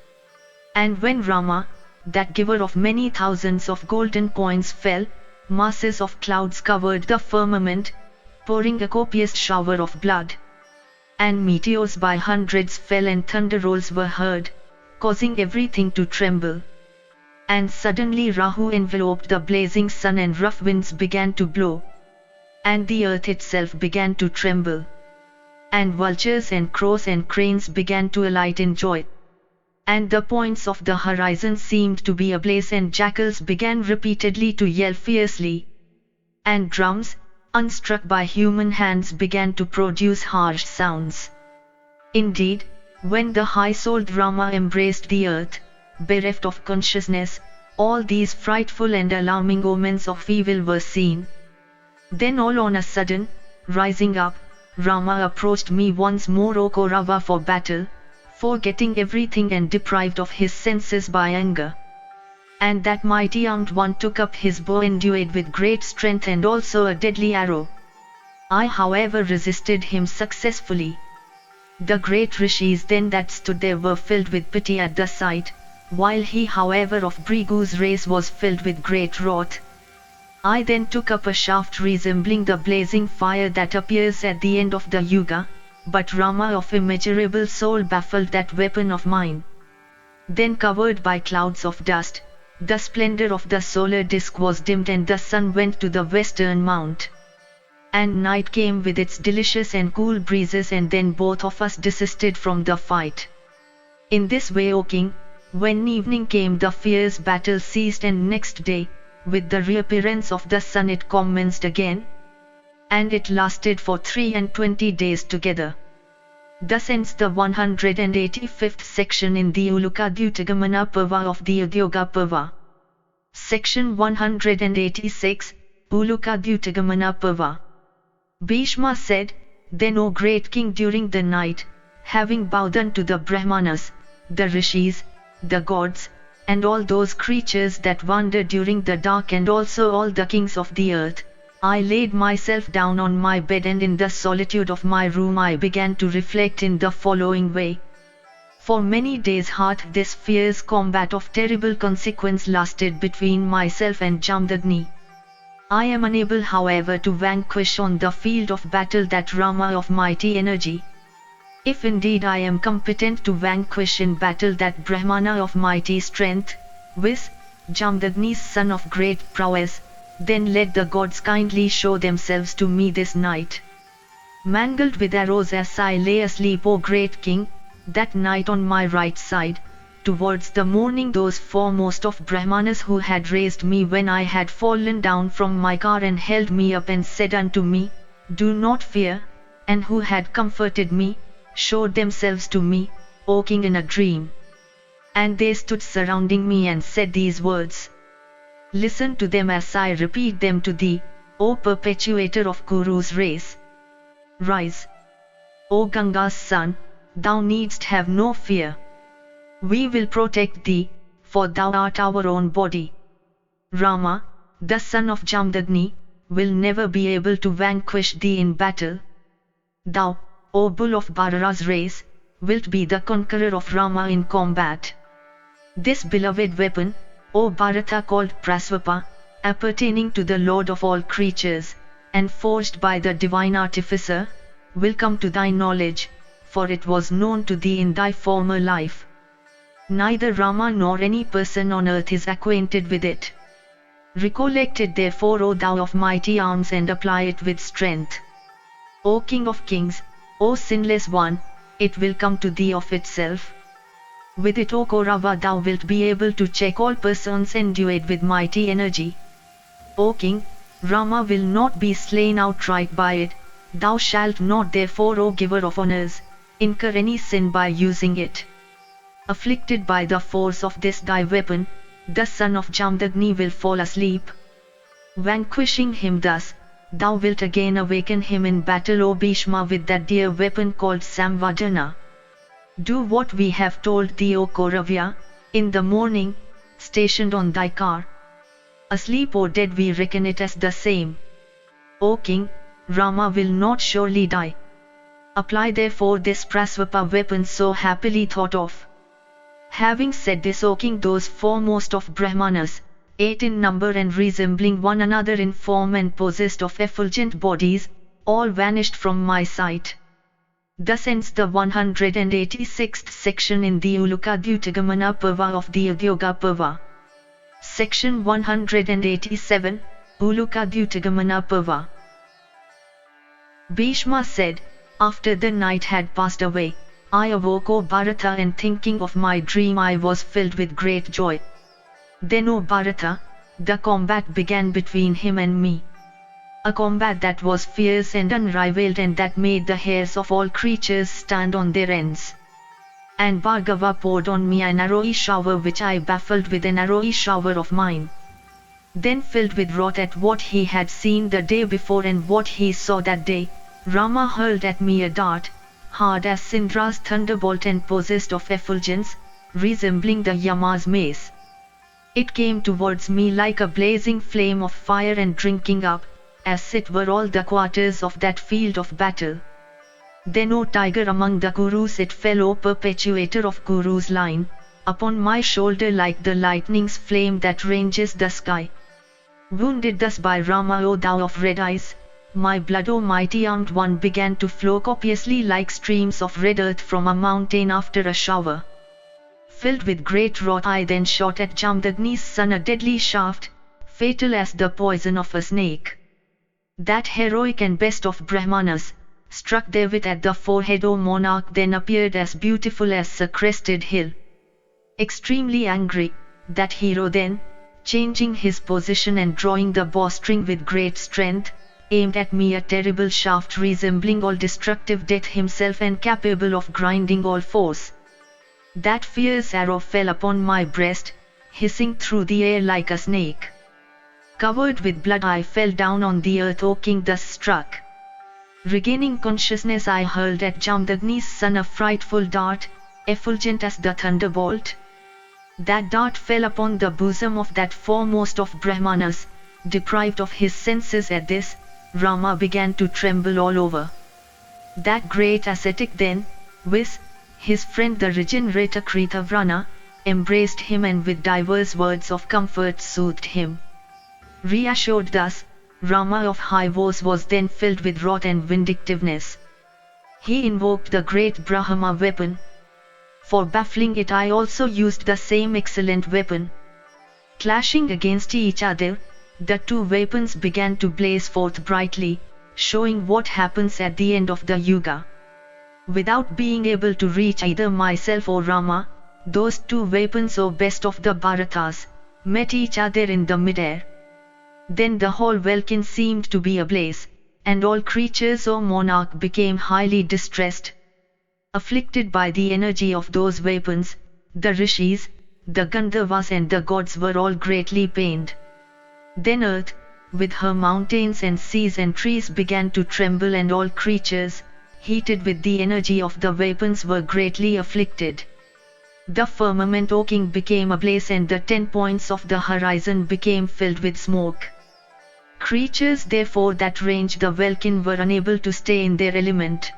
And when Rama, that giver of many thousands of golden coins, fell, masses of clouds covered the firmament, pouring a copious shower of blood. And meteors by hundreds fell and thunder rolls were heard, causing everything to tremble. And suddenly Rahu enveloped the blazing sun and rough winds began to blow. And the earth itself began to tremble. And vultures and crows and cranes began to alight in joy. And the points of the horizon seemed to be ablaze and jackals began repeatedly to yell fiercely. And drums, unstruck by human hands, began to produce harsh sounds. Indeed, when the high-souled Rama embraced the earth, bereft of consciousness, all these frightful and alarming omens of evil were seen. Then all on a sudden, rising up, Rama approached me once more O Kaurava for battle, forgetting everything and deprived of his senses by anger. And that mighty armed one took up his bow endued with great strength and also a deadly arrow. I however resisted him successfully. The great rishis then that stood there were filled with pity at the sight, while he however of Brigu's race was filled with great wrath. I then took up a shaft resembling the blazing fire that appears at the end of the Yuga, but Rama of immeasurable soul baffled that weapon of mine. Then covered by clouds of dust, the splendor of the solar disk was dimmed and the sun went to the western mount. And night came with its delicious and cool breezes, and then both of us desisted from the fight. In this way, O king, when evening came the fierce battle ceased, and next day, with the reappearance of the sun it commenced again. And it lasted for 23 days together. Thus ends the 185th section in the Uluka Parva of the Udyoga Parva. Section 186, Uluka Parva. Bhishma said, Then O great king, during the night, having bowed unto the Brahmanas, the rishis, the gods, and all those creatures that wander during the dark, and also all the kings of the earth, I laid myself down on my bed, and in the solitude of my room I began to reflect in the following way. For many days hath this fierce combat of terrible consequence lasted between myself and Jamdagni. I am unable however to vanquish on the field of battle that Rama of mighty energy. If indeed I am competent to vanquish in battle that Brahmana of mighty strength, viz., Jamdagni's son of great prowess, then let the gods kindly show themselves to me this night. Mangled with arrows as I lay asleep, O great king, that night on my right side, towards the morning those foremost of Brahmanas who had raised me when I had fallen down from my car and held me up and said unto me, Do not fear, and who had comforted me, showed themselves to me, O king, in a dream. And they stood surrounding me and said these words. Listen to them as I repeat them to thee, O perpetuator of Kuru's race. Rise, O Ganga's son, thou needst have no fear. We will protect thee, for thou art our own body. Rama, the son of Jamdagni, will never be able to vanquish thee in battle. Thou, O bull of Bharata's race, wilt be the conqueror of Rama in combat. This beloved weapon, O Bharata, called Prasvapa, appertaining to the Lord of all creatures, and forged by the divine artificer, will come to thy knowledge, for it was known to thee in thy former life. Neither Rama nor any person on earth is acquainted with it. Recollect it therefore, O thou of mighty arms, and apply it with strength. O King of kings, O sinless one, it will come to thee of itself. With it, O Kaurava, thou wilt be able to check all persons endued with mighty energy. O King, Rama will not be slain outright by it. Thou shalt not therefore, O giver of honours, incur any sin by using it. Afflicted by the force of this thy weapon, the son of Jamdagni will fall asleep. Vanquishing him thus, thou wilt again awaken him in battle, O Bhishma, with that dear weapon called Samvadana. Do what we have told thee, O Kauravya, in the morning, stationed on thy car. Asleep or dead, we reckon it as the same. O King, Rama will not surely die. Apply therefore this Prasvapa weapon so happily thought of. Having said this, O King, those foremost of Brahmanas, 8 in number and resembling one another in form and possessed of effulgent bodies, all vanished from my sight. Thus ends the 186th section in the Udyoga Parva of the Udyoga Parva. Section 187, Udyoga Parva. Bhishma said, after the night had passed away, I awoke, O Bharata, and thinking of my dream I was filled with great joy. Then, O Bharata, the combat began between him and me. A combat that was fierce and unrivaled, and that made the hairs of all creatures stand on their ends. And Bhargava poured on me an arrowy shower, which I baffled with an arrowy shower of mine. Then, filled with wrath at what he had seen the day before and what he saw that day, Rama hurled at me a dart, hard as Sindra's thunderbolt and possessed of effulgence, resembling the Yama's mace. It came towards me like a blazing flame of fire, and drinking up, as it were, all the quarters of that field of battle. Then, O tiger among the Kurus, it fell, O perpetuator of Kuru's line, upon my shoulder like the lightning's flame that ranges the sky. Wounded thus by Rama, O thou of red eyes, my blood, O mighty armed one, began to flow copiously like streams of red earth from a mountain after a shower. Filled with great wrath, I then shot at Jamdagni's son a deadly shaft, fatal as the poison of a snake. That heroic and best of Brahmanas, struck therewith at the forehead, O monarch, then appeared as beautiful as a crested hill. Extremely angry, that hero then, changing his position and drawing the bowstring with great strength, aimed at me a terrible shaft resembling all destructive death himself and capable of grinding all foes. That fierce arrow fell upon my breast, hissing through the air like a snake. Covered with blood, I fell down on the earth, O King, thus struck. Regaining consciousness, I hurled at Jamdagni's son a frightful dart, effulgent as the thunderbolt. That dart fell upon the bosom of that foremost of Brahmanas. Deprived of his senses at this, Rama began to tremble all over. That great ascetic then, with his friend the regenerator Kritavrana, embraced him and with divers words of comfort soothed him. Reassured thus, Rama of high voice was then filled with wrath and vindictiveness. He invoked the great Brahma weapon. For baffling it, I also used the same excellent weapon. Clashing against each other, the two weapons began to blaze forth brightly, showing what happens at the end of the Yuga. Without being able to reach either myself or Rama, those two weapons, O best of the Bharatas, met each other in the mid-air. Then the whole welkin seemed to be ablaze, and all creatures, O monarch, became highly distressed. Afflicted by the energy of those weapons, the rishis, the Gandharvas and the gods were all greatly pained. Then earth, with her mountains and seas and trees, began to tremble, and all creatures, heated with the energy of the weapons, were greatly afflicted. The firmament, O King, became ablaze, and the 10 points of the horizon became filled with smoke. Creatures therefore that ranged the welkin were unable to stay in their element.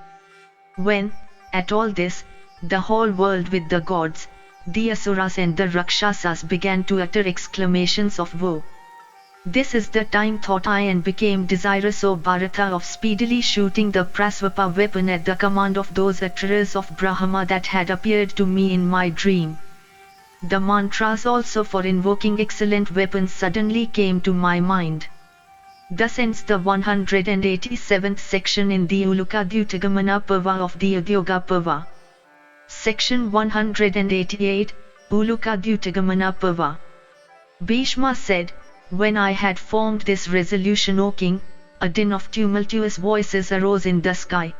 When, at all this, the whole world with the gods, the asuras and the rakshasas began to utter exclamations of woe. This is the time, thought I, and became desirous, O Bharata, of speedily shooting the Prasvapa weapon at the command of those utterers of Brahma that had appeared to me in my dream. The mantras also for invoking excellent weapons suddenly came to my mind. Thus ends the 187th section in the Uluka Parva of the Udyoga Parva. Section 188, Uluka Parva. Bhishma said, "When I had formed this resolution, O king, a din of tumultuous voices arose in the sky.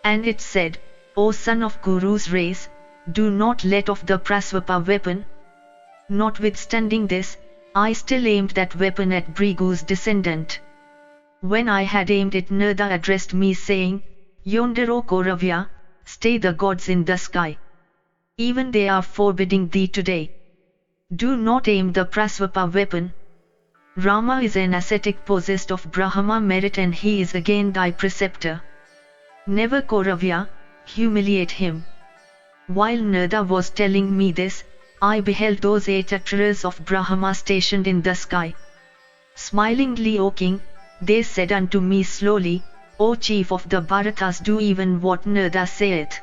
And it said, O son of Kuru's race, do not let off the Prasvapa weapon." Notwithstanding this, I still aimed that weapon at Bhrigu's descendant. When I had aimed it, Narada addressed me, saying, "Yonder, O Kauravya, stay the gods in the sky. Even they are forbidding thee today. Do not aim the Prasvapa weapon. Rama is an ascetic possessed of Brahma merit, and he is again thy preceptor. Never, Kauravya, humiliate him." While Narada was telling me this, I beheld those 8 utterers of Brahma stationed in the sky. Smilingly, O king, they said unto me slowly, "O chief of the Bharatas, do even what Narada saith.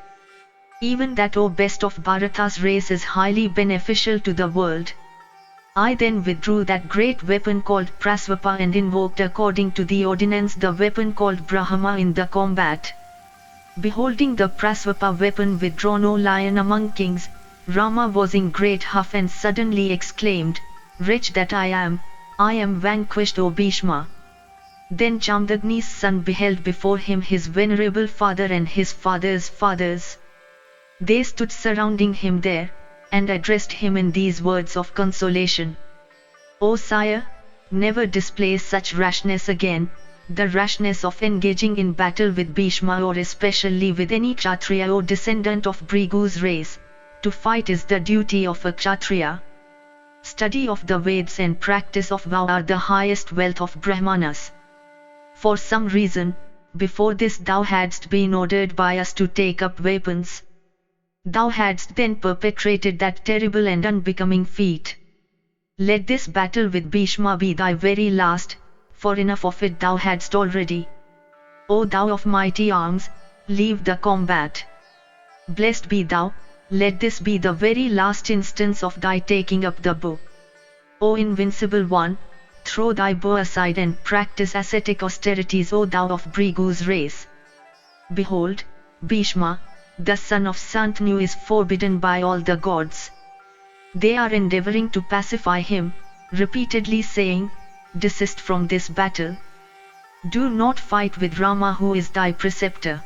Even that, O best of Bharata's race, is highly beneficial to the world." I then withdrew that great weapon called Prasvapa and invoked according to the ordinance the weapon called Brahma in the combat. Beholding the Prasvapa weapon withdrawn, O lion among kings, Rama was in great huff and suddenly exclaimed, "Wretch that I am vanquished, O Bhishma." Then Jamdagni's son beheld before him his venerable father and his father's fathers. They stood surrounding him there, and addressed him in these words of consolation: "O sire, never display such rashness again, the rashness of engaging in battle with Bhishma, or especially with any Kshatriya, O descendant of Bhrigu's race. To fight is the duty of a Kshatriya. Study of the Veds and practice of vow are the highest wealth of Brahmanas. For some reason, before this thou hadst been ordered by us to take up weapons. Thou hadst then perpetrated that terrible and unbecoming feat. Let this battle with Bhishma be thy very last, for enough of it thou hadst already. O thou of mighty arms, leave the combat. Blessed be thou, let this be the very last instance of thy taking up the bow. O invincible one, throw thy bow aside and practice ascetic austerities, O thou of Bhrigu's race. Behold, Bhishma, the son of Santanu, is forbidden by all the gods. They are endeavoring to pacify him, repeatedly saying, Desist from this battle. Do not fight with Rama, who is thy preceptor.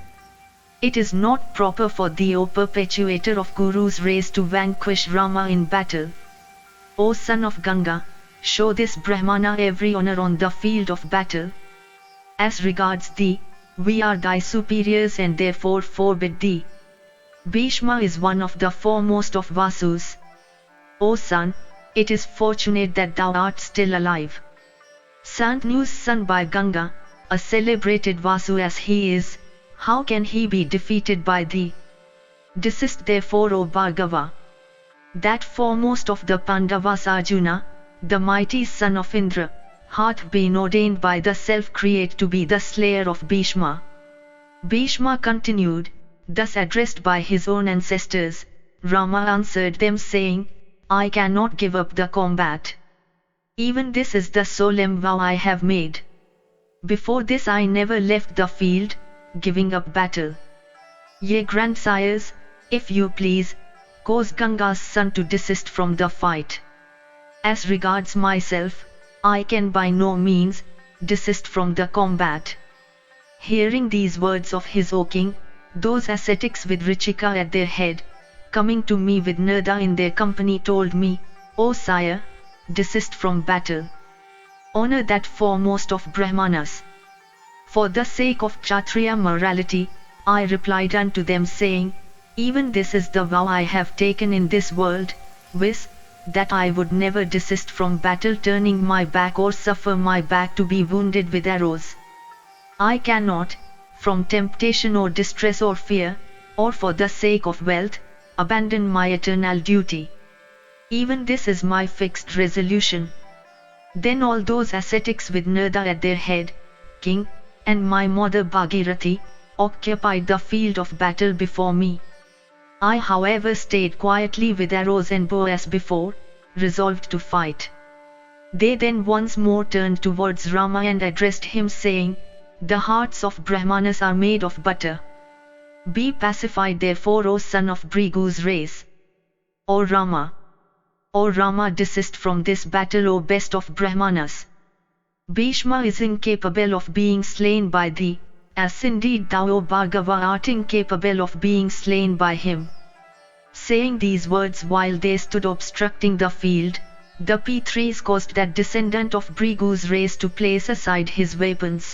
It is not proper for thee, O perpetuator of Kuru's race, to vanquish Rama in battle. O son of Ganga, show this Brahmana every honor on the field of battle. As regards thee, we are thy superiors and therefore forbid thee. Bhishma is one of the foremost of Vasus. O son, it is fortunate that thou art still alive. Santanu's son by Ganga, a celebrated Vasu as he is, how can he be defeated by thee? Desist therefore, O Bhargava. That foremost of the Pandavas, Arjuna, the mighty son of Indra, hath been ordained by the self-create to be the slayer of Bhishma. Bhishma continued, thus addressed by his own ancestors. Rama answered them saying, I cannot give up the combat. Even this is the solemn vow I have made. Before this I never left the field, giving up battle. Ye grandsires, if you please, cause Ganga's son to desist from the fight. As regards myself, I can by no means desist from the combat. Hearing these words of his, O king, those ascetics with Richika at their head, coming to me with Narada in their company, told me, O sire, desist from battle. Honor that foremost of Brahmanas. For the sake of Kshatriya morality, I replied unto them saying, even this is the vow I have taken in this world, viz., that I would never desist from battle, turning my back or suffer my back to be wounded with arrows. I cannot, from temptation or distress or fear, or for the sake of wealth, abandon my eternal duty. Even this is my fixed resolution. Then all those ascetics with Narada at their head, king, and my mother Bhagirathi, occupied the field of battle before me. I however stayed quietly with arrows and bow as before, resolved to fight. They then once more turned towards Rama and addressed him saying, "The hearts of Brahmanas are made of butter. Be pacified therefore, O son of Bhrigu's race. O Rama! O Rama, desist from this battle, O best of Brahmanas. Bhishma is incapable of being slain by thee, as indeed thou, O Bhargava, art incapable of being slain by him." Saying these words while they stood obstructing the field, the P3s caused that descendant of Bhrigu's race to place aside his weapons.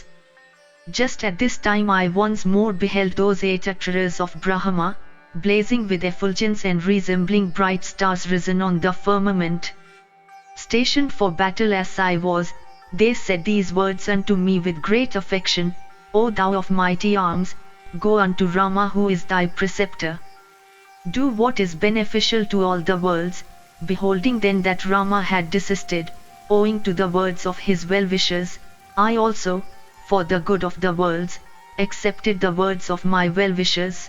Just at this time I once more beheld those 8 Aksharas of Brahma, blazing with effulgence and resembling bright stars risen on the firmament. Stationed for battle as I was, they said these words unto me with great affection, "O thou of mighty arms, go unto Rama who is thy preceptor. Do what is beneficial to all the worlds." Beholding then that Rama had desisted, owing to the words of his well-wishers, I also, for the good of the worlds, accepted the words of my well-wishers.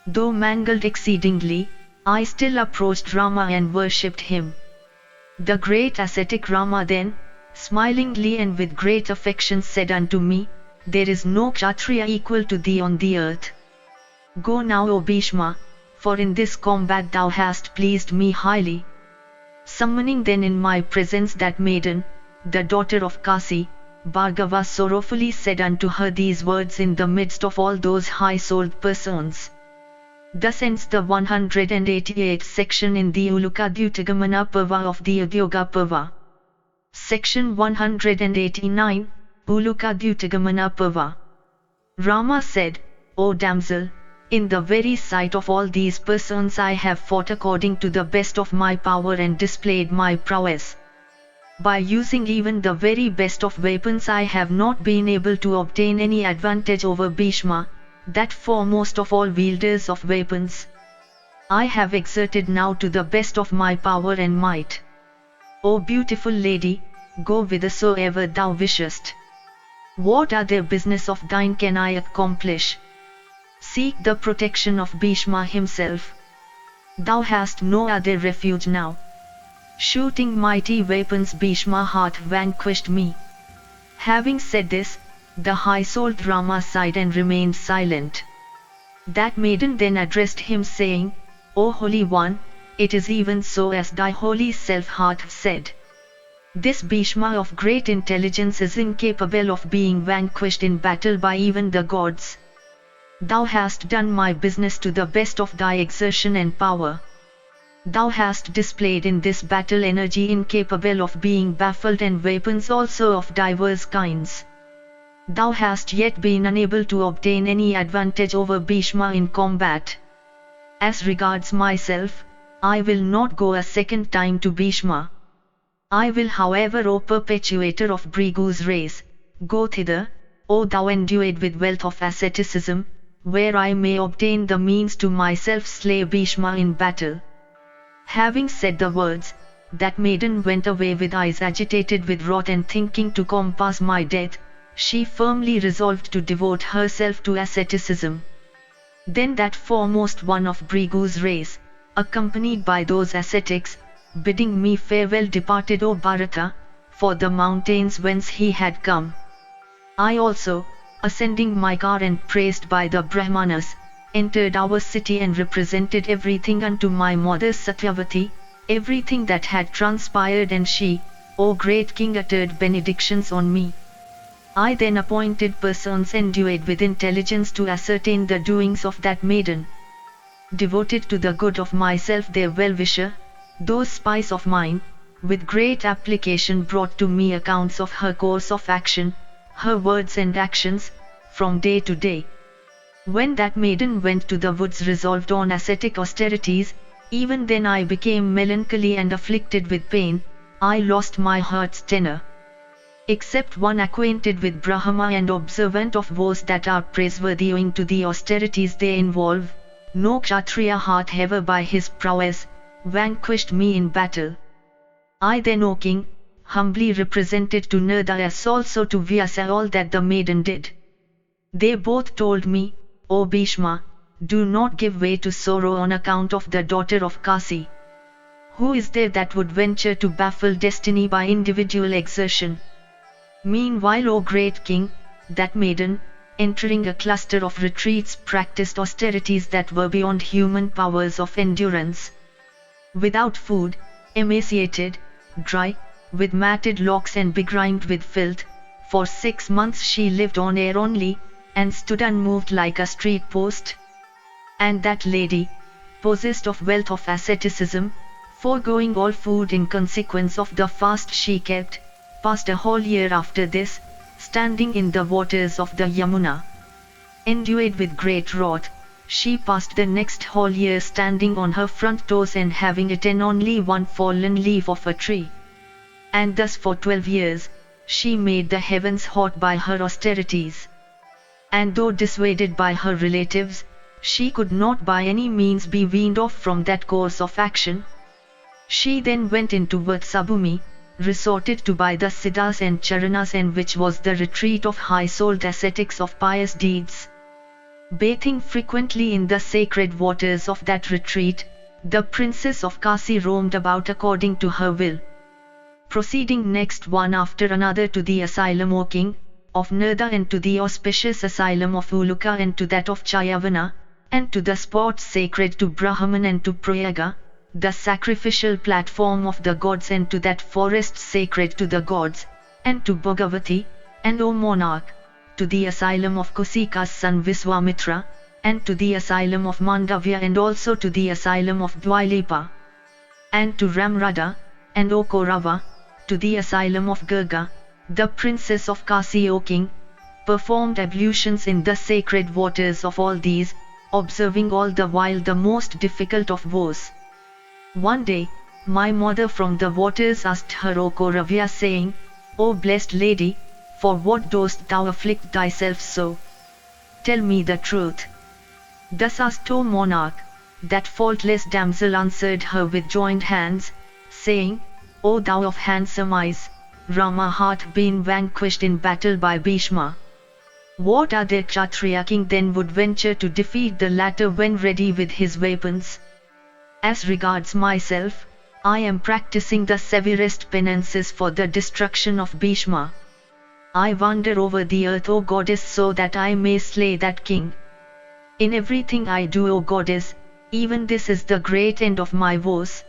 Though mangled exceedingly, I still approached Rama and worshipped him. The great ascetic Rama then, smilingly and with great affection said unto me, "There is no Kshatriya equal to thee on the earth. Go now, O Bhishma, for in this combat thou hast pleased me highly." Summoning then in my presence that maiden, the daughter of Kasi, Bhargava sorrowfully said unto her these words in the midst of all those high-souled persons. Thus ends the 188th section in the Ulukadhyutagamana Parva of the Udyoga Parva. Section 189, Ulukadhyutagamana Parva. Rama said, "O damsel, in the very sight of all these persons I have fought according to the best of my power and displayed my prowess. By using even the very best of weapons I have not been able to obtain any advantage over Bhishma, that foremost of all wielders of weapons. I have exerted now to the best of my power and might. O beautiful lady, go whithersoever thou wishest. What other business of thine can I accomplish? Seek the protection of Bhishma himself. Thou hast no other refuge now. Shooting mighty weapons Bhishma hath vanquished me." Having said this, the high-souled Rama sighed and remained silent. That maiden then addressed him saying, "O Holy One, it is even so as thy holy self hath said. This Bhishma of great intelligence is incapable of being vanquished in battle by even the gods. Thou hast done my business to the best of thy exertion and power. Thou hast displayed in this battle energy incapable of being baffled and weapons also of diverse kinds. Thou hast yet been unable to obtain any advantage over Bhishma in combat. As regards myself, I will not go a second time to Bhishma. I will however, O perpetuator of Bhrigu's race, go thither, O thou endued with wealth of asceticism, where I may obtain the means to myself slay Bhishma in battle." Having said the words, that maiden went away with eyes agitated with wrath, and thinking to compass my death, she firmly resolved to devote herself to asceticism. Then that foremost one of Bhrigu's race, accompanied by those ascetics, bidding me farewell, departed, O Bharata, for the mountains whence he had come. I also, ascending my car and praised by the Brahmanas, entered our city and represented everything unto my mother Satyavati, everything that had transpired, and she, O great king, uttered benedictions on me. I then appointed persons endued with intelligence to ascertain the doings of that maiden. Devoted to the good of myself their well-wisher, those spies of mine, with great application brought to me accounts of her course of action, her words and actions, from day to day. When that maiden went to the woods resolved on ascetic austerities, even then I became melancholy and afflicted with pain, I lost my heart's tenor. Except one acquainted with Brahma and observant of vows that are praiseworthy owing to the austerities they involve, no Kshatriya hath ever by his prowess vanquished me in battle. I then, O king, humbly represented to Narada as also to Vyasa all that the maiden did. They both told me, O Bhishma, do not give way to sorrow on account of the daughter of Kasi. Who is there that would venture to baffle destiny by individual exertion? Meanwhile, O great king, that maiden, entering a cluster of retreats, practiced austerities that were beyond human powers of endurance. Without food, emaciated, dry, with matted locks and begrimed with filth, for 6 months she lived on air only, and stood unmoved like a street post. And that lady, possessed of wealth of asceticism, foregoing all food in consequence of the fast she kept, passed a whole year after this, standing in the waters of the Yamuna. Endued with great wrath, she passed the next whole year standing on her front toes and having eaten only one fallen leaf of a tree. And thus for 12 years, she made the heavens hot by her austerities. And though dissuaded by her relatives, she could not by any means be weaned off from that course of action. She then went into Vatsabhumi, resorted to by the Siddhas and Charanas, and which was the retreat of high-souled ascetics of pious deeds. Bathing frequently in the sacred waters of that retreat, the princess of Kasi roamed about according to her will. Proceeding next one after another to the asylum, O king, of Narada, and to the auspicious asylum of Uluka, and to that of Chayavana, and to the spots sacred to Brahman, and to Prayaga, the sacrificial platform of the gods, and to that forest sacred to the gods, and to Bhagavati, and O monarch, to the asylum of Kusika's son Viswamitra, and to the asylum of Mandavya, and also to the asylum of Dwalipa, and to Ramrada, and O Kaurava, to the asylum of Girga, the princess of Kasi, O king, performed ablutions in the sacred waters of all these, observing all the while the most difficult of vows. One day, my mother from the waters asked her, O Kauravya, saying, O blessed lady, for what dost thou afflict thyself so? Tell me the truth. Thus asked, O monarch, that faultless damsel answered her with joined hands, saying, O thou of handsome eyes, Rama hath been vanquished in battle by Bhishma. What other Kshatriya king then would venture to defeat the latter when ready with his weapons? As regards myself, I am practicing the severest penances for the destruction of Bhishma. I wander over the earth, O goddess, so that I may slay that king. In everything I do, O goddess, even this is the great end of my woes.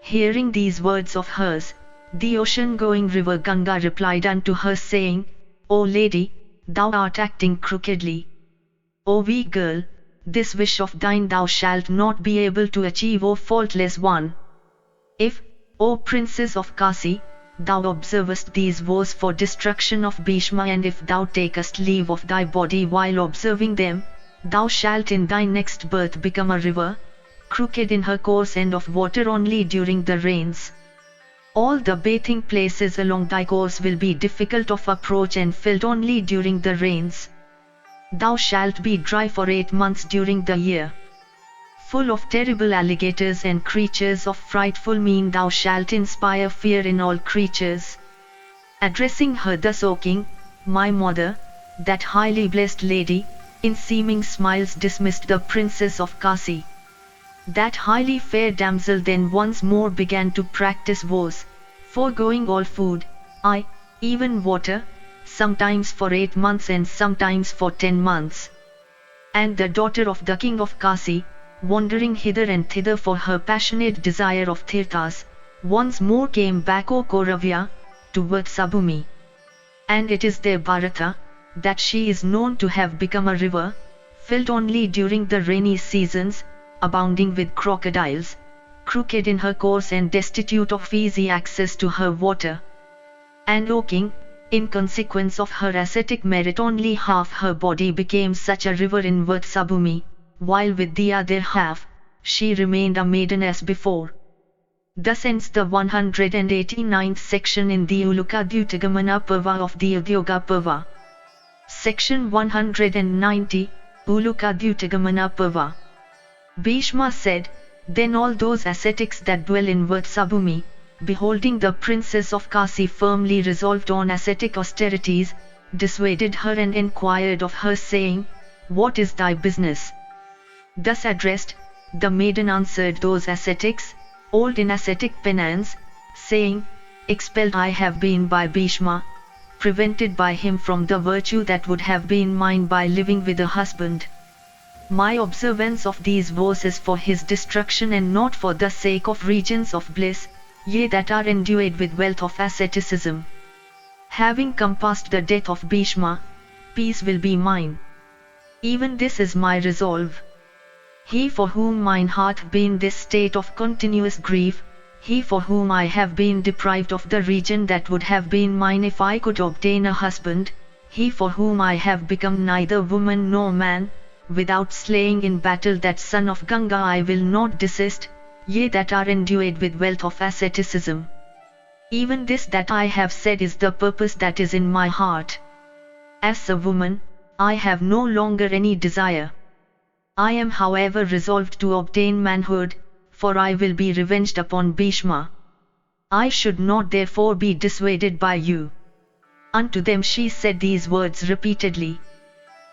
Hearing these words of hers, the ocean-going river Ganga replied unto her, saying, O lady, thou art acting crookedly. O weak girl, this wish of thine thou shalt not be able to achieve, O faultless one. If, O princess of Kasi, thou observest these vows for destruction of Bhishma, and if thou takest leave of thy body while observing them, thou shalt in thy next birth become a river, crooked in her course and of water only during the rains. All the bathing places along thy course will be difficult of approach and filled only during the rains. Thou shalt be dry for 8 months during the year. Full of terrible alligators and creatures of frightful mien, thou shalt inspire fear in all creatures. Addressing her thus, O king, my mother, that highly blessed lady, in seeming smiles dismissed the princess of Kasi. That highly fair damsel then once more began to practice vows, foregoing all food, aye, even water, sometimes for 8 months and sometimes for 10 months. And the daughter of the king of Kasi, wandering hither and thither for her passionate desire of tirthas, once more came back, O Kauravya, to Vatsabhumi. And it is there, Bharata, that she is known to have become a river, filled only during the rainy seasons, abounding with crocodiles, crooked in her course and destitute of easy access to her water. And O king, in consequence of her ascetic merit only half her body became such a river in Vatsabhumi, while with the other half, she remained a maiden as before. Thus ends the 189th section in the Uluka Parva of the Udyoga Parva. Section 190, Uluka Parva. Bhishma said, Then all those ascetics that dwell in Vatsabhumi, beholding the princess of Kasi firmly resolved on ascetic austerities, dissuaded her and enquired of her saying, What is thy business? Thus addressed, the maiden answered those ascetics, old in ascetic penance, saying, Expelled I have been by Bhishma, prevented by him from the virtue that would have been mine by living with a husband. My observance of these vows is for his destruction and not for the sake of regions of bliss, yea that are endued with wealth of asceticism. Having compassed the death of Bhishma, peace will be mine. Even this is my resolve. He for whom mine hath been this state of continuous grief, he for whom I have been deprived of the region that would have been mine if I could obtain a husband, he for whom I have become neither woman nor man, without slaying in battle that son of Ganga I will not desist, yea that are endued with wealth of asceticism. Even this that I have said is the purpose that is in my heart. As a woman, I have no longer any desire. I am however resolved to obtain manhood, for I will be revenged upon Bhishma. I should not therefore be dissuaded by you. Unto them she said these words repeatedly.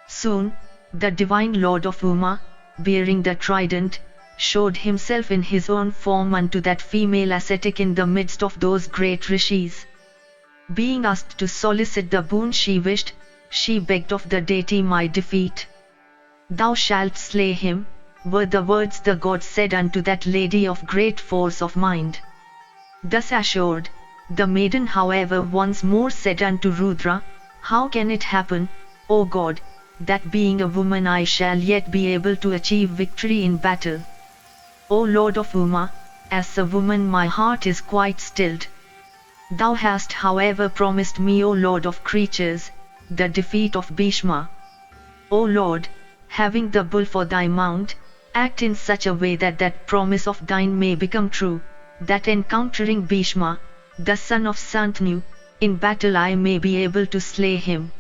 Soon, the divine Lord of Uma, bearing the trident, showed himself in his own form unto that female ascetic in the midst of those great rishis. Being asked to solicit the boon she wished, she begged of the deity my defeat. Thou shalt slay him, were the words the god said unto that lady of great force of mind. Thus assured, the maiden however once more said unto Rudra, How can it happen, O god, that being a woman I shall yet be able to achieve victory in battle? O Lord of Uma, as a woman my heart is quite stilled. Thou hast however promised me, O Lord of creatures, the defeat of Bhishma. O Lord, having the bull for thy mount, act in such a way that that promise of thine may become true, that encountering Bhishma, the son of Santanu, in battle I may be able to slay him.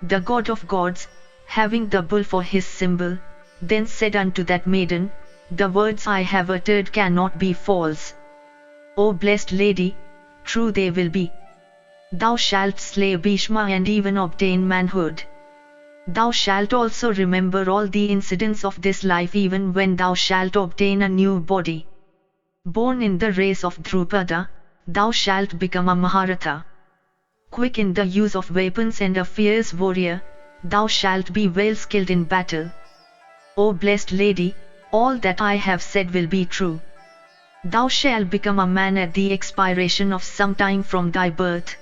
The god of gods, having the bull for his symbol, then said unto that maiden, The words I have uttered cannot be false. O blessed lady, true they will be. Thou shalt slay Bhishma and even obtain manhood. Thou shalt also remember all the incidents of this life even when thou shalt obtain a new body. Born in the race of Drupada, thou shalt become a Mahabharata. Quick in the use of weapons and a fierce warrior, thou shalt be well skilled in battle. O blessed lady, all that I have said will be true. Thou shalt become a man at the expiration of some time from thy birth.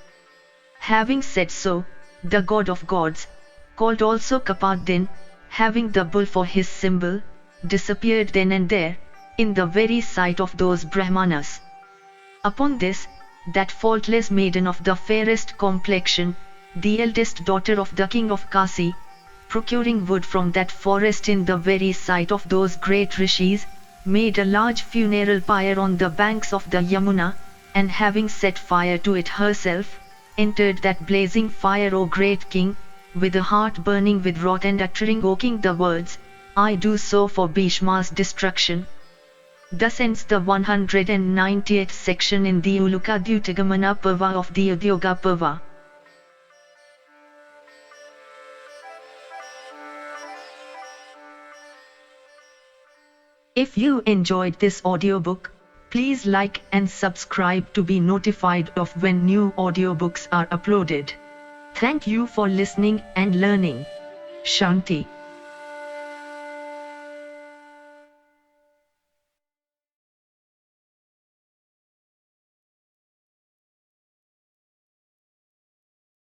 Having said so, the god of gods, called also Kapardin, having the bull for his symbol, disappeared then and there, in the very sight of those Brahmanas. Upon this, that faultless maiden of the fairest complexion, the eldest daughter of the king of Kasi, procuring wood from that forest in the very sight of those great rishis, made a large funeral pyre on the banks of the Yamuna, and having set fire to it herself, entered that blazing fire, O great king, with a heart burning with wrath and uttering O king the words, I do so for Bhishma's destruction. Thus ends the 190th section in the Uluka Parva of the Udyoga Parva. If you enjoyed this audiobook, please like and subscribe to be notified of when new audiobooks are uploaded. Thank you for listening and learning. Shanti.